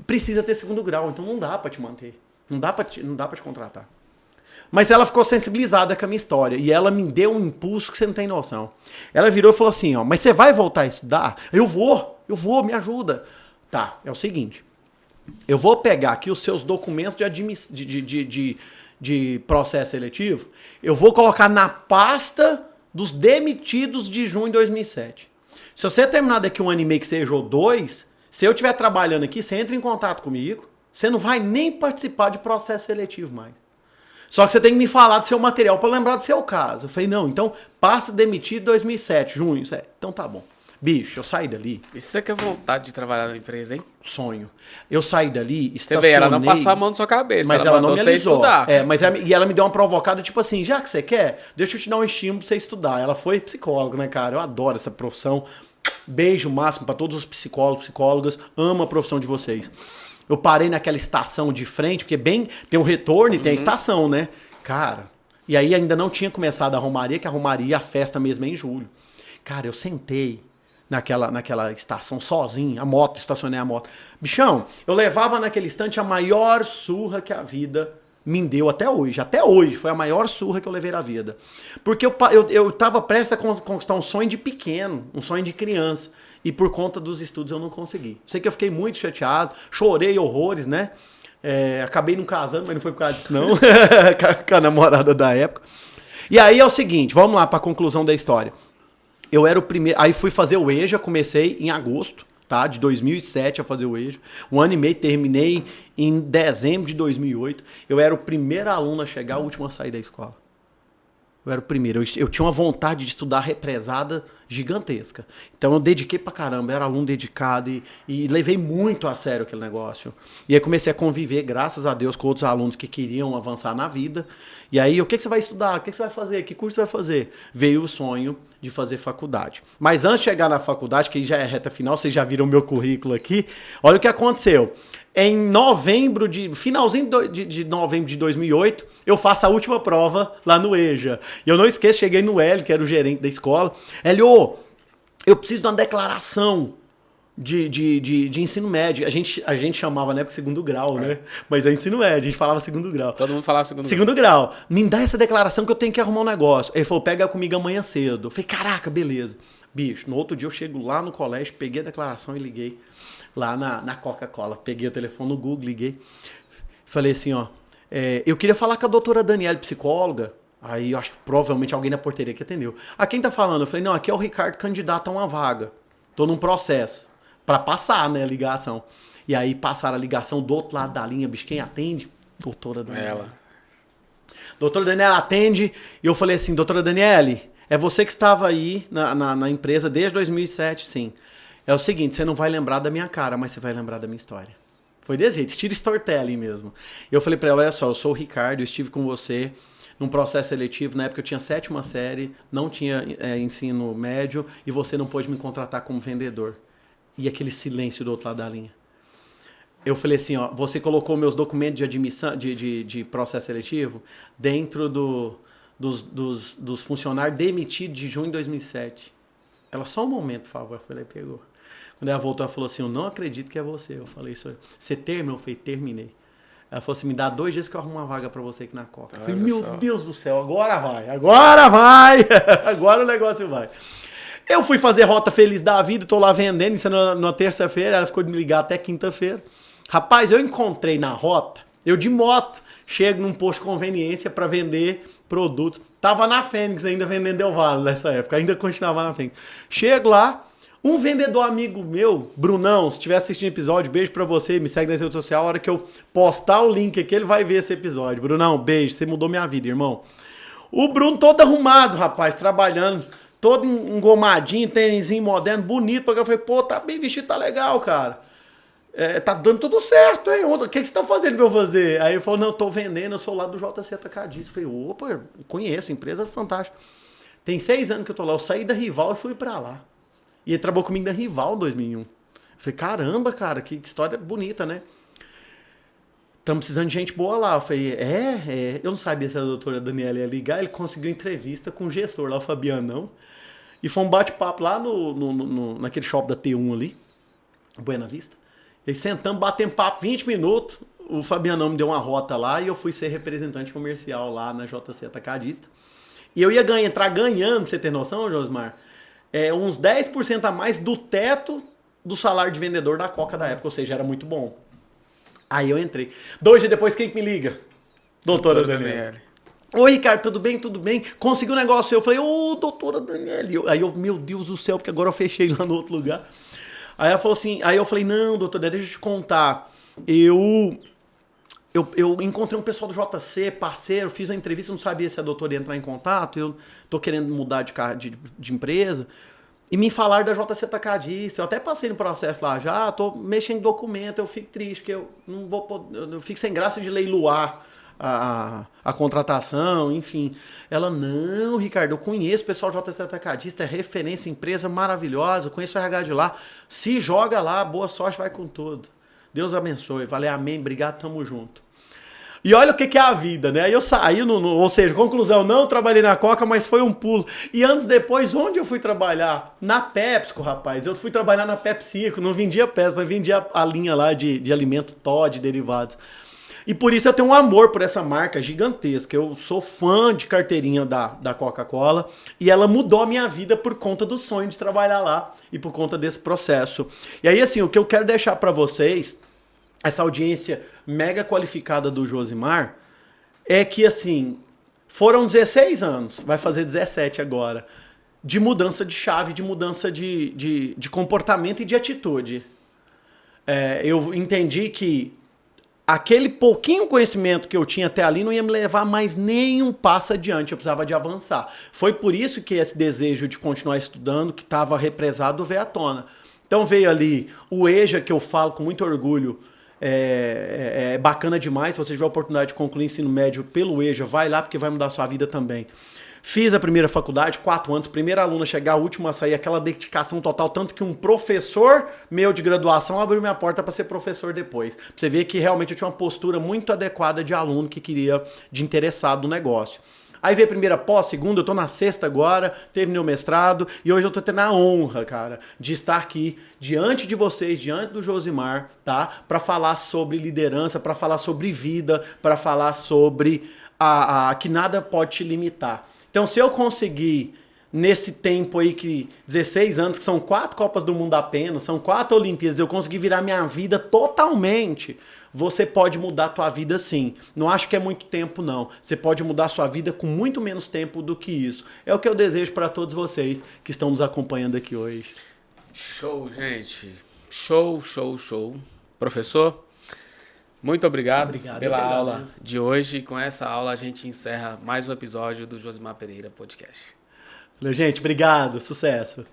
[SPEAKER 1] Precisa ter 2º grau, então não dá para te manter. Não dá para te contratar. Mas ela ficou sensibilizada com a minha história e ela me deu um impulso que você não tem noção. Ela virou e falou assim, ó, mas você vai voltar a estudar? Eu vou, me ajuda. Tá, é o seguinte, eu vou pegar aqui os seus documentos de processo seletivo, eu vou colocar na pasta dos demitidos de junho de 2007. Se você terminar daqui 1 ano e meio que seja ou 2, se eu estiver trabalhando aqui, você entra em contato comigo, você não vai nem participar de processo seletivo mais. Só que você tem que me falar do seu material para lembrar do seu caso. Eu falei, não, então passa demitido 2007, junho. Então tá bom. Bicho, eu saí dali.
[SPEAKER 2] E você quer vontade de trabalhar na empresa, hein?
[SPEAKER 1] Sonho. Eu saí dali,
[SPEAKER 2] estacionei... Você vê, ela não passou a mão na sua cabeça,
[SPEAKER 1] mas ela não me alisou.
[SPEAKER 2] Estudar.
[SPEAKER 1] E ela me deu uma provocada, tipo assim, já que você quer, deixa eu te dar um estímulo pra você estudar. Ela foi psicóloga, né, cara? Eu adoro essa profissão. Beijo máximo pra todos os psicólogos, psicólogas. Amo a profissão de vocês. Eu parei naquela estação de frente, porque tem um retorno e tem a estação, né? Cara, e aí ainda não tinha começado a romaria, que a romaria, a festa mesmo é em julho. Cara, eu sentei naquela estação sozinho, estacionei a moto. Bichão, eu levava naquele instante a maior surra que a vida me deu até hoje. Até hoje foi a maior surra que eu levei na vida. Porque eu tava prestes a conquistar um sonho de pequeno, um sonho de criança. E por conta dos estudos eu não consegui. Sei que eu fiquei muito chateado, chorei horrores, né? Acabei não casando, mas não foi por causa disso não. com a namorada da época. E aí é o seguinte, vamos lá para a conclusão da história. Eu era o primeiro, aí fui fazer o EJA, comecei em agosto, tá? De 2007 a fazer o EJA. 1 ano e meio, terminei em dezembro de 2008. Eu era o primeiro aluno a chegar, o último a sair da escola. Eu era o primeiro. Eu tinha uma vontade de estudar represada gigantesca. Então eu dediquei pra caramba, eu era aluno dedicado e levei muito a sério aquele negócio. E aí comecei a conviver, graças a Deus, com outros alunos que queriam avançar na vida. E aí, o que você vai estudar? O que você vai fazer? Que curso você vai fazer? Veio o sonho de fazer faculdade. Mas antes de chegar na faculdade, que já é reta final, vocês já viram o meu currículo aqui, olha o que aconteceu. Em finalzinho de novembro de 2008, eu faço a última prova lá no EJA. E eu não esqueço, cheguei no Hélio, que era o gerente da escola. Hélio, eu preciso de uma declaração de ensino médio. A gente chamava na época segundo grau, né? Mas é ensino médio, a gente falava segundo grau.
[SPEAKER 2] Todo mundo falava segundo grau.
[SPEAKER 1] Segundo grau. Me dá essa declaração que eu tenho que arrumar um negócio. Ele falou, pega comigo amanhã cedo. Eu falei, caraca, beleza. Bicho, no outro dia eu chego lá no colégio, peguei a declaração e liguei lá na Coca-Cola. Peguei o telefone no Google, liguei. Falei assim, ó, eu queria falar com a doutora Daniele, psicóloga. Aí eu acho que provavelmente alguém na portaria que atendeu. A quem tá falando? Eu falei, não, aqui é o Ricardo, candidato a uma vaga. Tô num processo. Pra passar, né, a ligação. E aí passaram a ligação do outro lado da linha, bicho, quem atende? Doutora Daniele.
[SPEAKER 2] Ela.
[SPEAKER 1] Doutora Daniele atende, e eu falei assim, doutora Daniele, é você que estava aí na empresa desde 2007, sim. É o seguinte, você não vai lembrar da minha cara, mas você vai lembrar da minha história. Foi desse jeito, estilo storytelling mesmo. Eu falei pra ela, olha só, eu sou o Ricardo, eu estive com você num processo seletivo, na época eu tinha 7ª série, não tinha ensino médio, e você não pôde me contratar como vendedor. E aquele silêncio do outro lado da linha. Eu falei assim, ó, você colocou meus documentos de admissão, de processo seletivo dentro dos funcionários demitidos de junho de 2007. Ela, só um momento, por favor. Eu falei, pegou. Quando ela voltou, ela falou assim, eu não acredito que é você. Eu falei, isso aí. Você terminou? Eu falei, terminei. Ela falou assim, me dá 2 dias que eu arrumo uma vaga pra você aqui na Coca. Eu falei, meu Deus do céu, agora vai, agora vai. Agora o negócio vai. Eu fui fazer rota feliz da vida, tô lá vendendo, isso na terça-feira, ela ficou de me ligar até quinta-feira. Rapaz, eu encontrei na rota, eu de moto, chego num posto de conveniência para vender produtos. Tava na Fênix ainda vendendo Del Valle nessa época, ainda continuava na Fênix. Chego lá, um vendedor amigo meu, Brunão, se estiver assistindo o episódio, beijo pra você, me segue na rede social, a hora que eu postar o link aqui, ele vai ver esse episódio. Brunão, beijo, você mudou minha vida, irmão. O Bruno todo arrumado, rapaz, trabalhando. Todo engomadinho, tênisinho moderno, bonito. Porque eu falei, pô, tá bem vestido, tá legal, cara. Tá dando tudo certo, hein? O que você tá fazendo pra eu fazer? Aí ele falou, não, eu tô vendendo, eu sou lá do JC Atacadista. Eu falei, opa, conheço, empresa fantástica. Tem 6 anos que eu tô lá. Eu saí da Rival e fui pra lá. E ele trabalhou comigo na Rival em 2001. Eu falei, caramba, cara, que história bonita, né? Estamos precisando de gente boa lá. Eu falei, eu não sabia se a doutora Daniela ia ligar. Ele conseguiu entrevista com o gestor lá, o Fabianão. E foi um bate-papo lá naquele shopping da T1 ali, Buena Vista. E sentamos, batemos papo 20 minutos. O Fabianão me deu uma rota lá e eu fui ser representante comercial lá na JC Atacadista. E eu ia entrar ganhando, pra você ter noção, Josmar, uns 10% a mais do teto do salário de vendedor da Coca da época. Ou seja, era muito bom. Aí eu entrei. 2 dias depois, quem que me liga? Doutora Daniele. Oi, Ricardo, tudo bem? Tudo bem? Consegui um negócio. Eu falei, ô, doutora Daniele. Aí eu, meu Deus do céu, porque agora eu fechei lá no outro lugar. Aí ela falou assim, aí eu falei, não, doutora, deixa eu te contar. Eu encontrei um pessoal do JC, parceiro, fiz uma entrevista, não sabia se a doutora ia entrar em contato, eu tô querendo mudar de empresa. E me falaram da JC Atacadista, eu até passei no processo lá já, tô mexendo em documento, eu fico triste, porque eu não vou poder, eu fico sem graça de leiloar a contratação, enfim. Ela, não, Ricardo, eu conheço o pessoal do JC Atacadista, é referência, empresa maravilhosa, eu conheço o RH de lá, se joga lá, boa sorte, vai com tudo. Deus abençoe, valeu, amém, obrigado, tamo junto. E olha o que é a vida, né? Aí eu saí, ou seja, conclusão, não trabalhei na Coca, mas foi um pulo. E anos depois, onde eu fui trabalhar? Na PepsiCo, rapaz. Eu fui trabalhar na PepsiCo, não vendia PepsiCo, mas vendia a linha lá de alimento Toddy, derivados. E por isso eu tenho um amor por essa marca gigantesca. Eu sou fã de carteirinha da Coca-Cola e ela mudou a minha vida por conta do sonho de trabalhar lá e por conta desse processo. E aí, assim, o que eu quero deixar para vocês, essa audiência mega qualificada do Josimar, é que, assim, foram 16 anos, vai fazer 17 agora, de mudança de chave, de mudança de comportamento e de atitude. Eu entendi que aquele pouquinho conhecimento que eu tinha até ali não ia me levar mais nenhum passo adiante, eu precisava de avançar. Foi por isso que esse desejo de continuar estudando, que estava represado, veio à tona. Então veio ali o EJA, que eu falo com muito orgulho, é bacana demais. Se você tiver a oportunidade de concluir ensino médio pelo EJA, vai lá, porque vai mudar a sua vida também. Fiz a primeira faculdade, 4 anos, primeira aluna a chegar, a última a sair, aquela dedicação total, tanto que um professor meu de graduação abriu minha porta para ser professor depois. Pra você ver que realmente eu tinha uma postura muito adequada de aluno que queria, de interessado no negócio. Aí veio a primeira pós, segunda, eu tô na sexta agora, terminei o mestrado e hoje eu tô tendo a honra, cara, de estar aqui diante de vocês, diante do Josimar, tá? Pra falar sobre liderança, pra falar sobre vida, pra falar sobre que nada pode te limitar. Então, se eu conseguir, nesse tempo aí, 16 anos, que são 4 Copas do Mundo apenas, são 4 Olimpíadas, eu consegui virar minha vida totalmente, você pode mudar a tua vida sim. Não acho que é muito tempo, não. Você pode mudar a sua vida com muito menos tempo do que isso. É o que eu desejo para todos vocês que estão nos acompanhando aqui hoje.
[SPEAKER 2] Show, gente. Show, show, show. Professor, muito obrigado pela aula de hoje. Com essa aula a gente encerra mais um episódio do Josimar Pereira Podcast.
[SPEAKER 1] Gente, obrigado. Sucesso.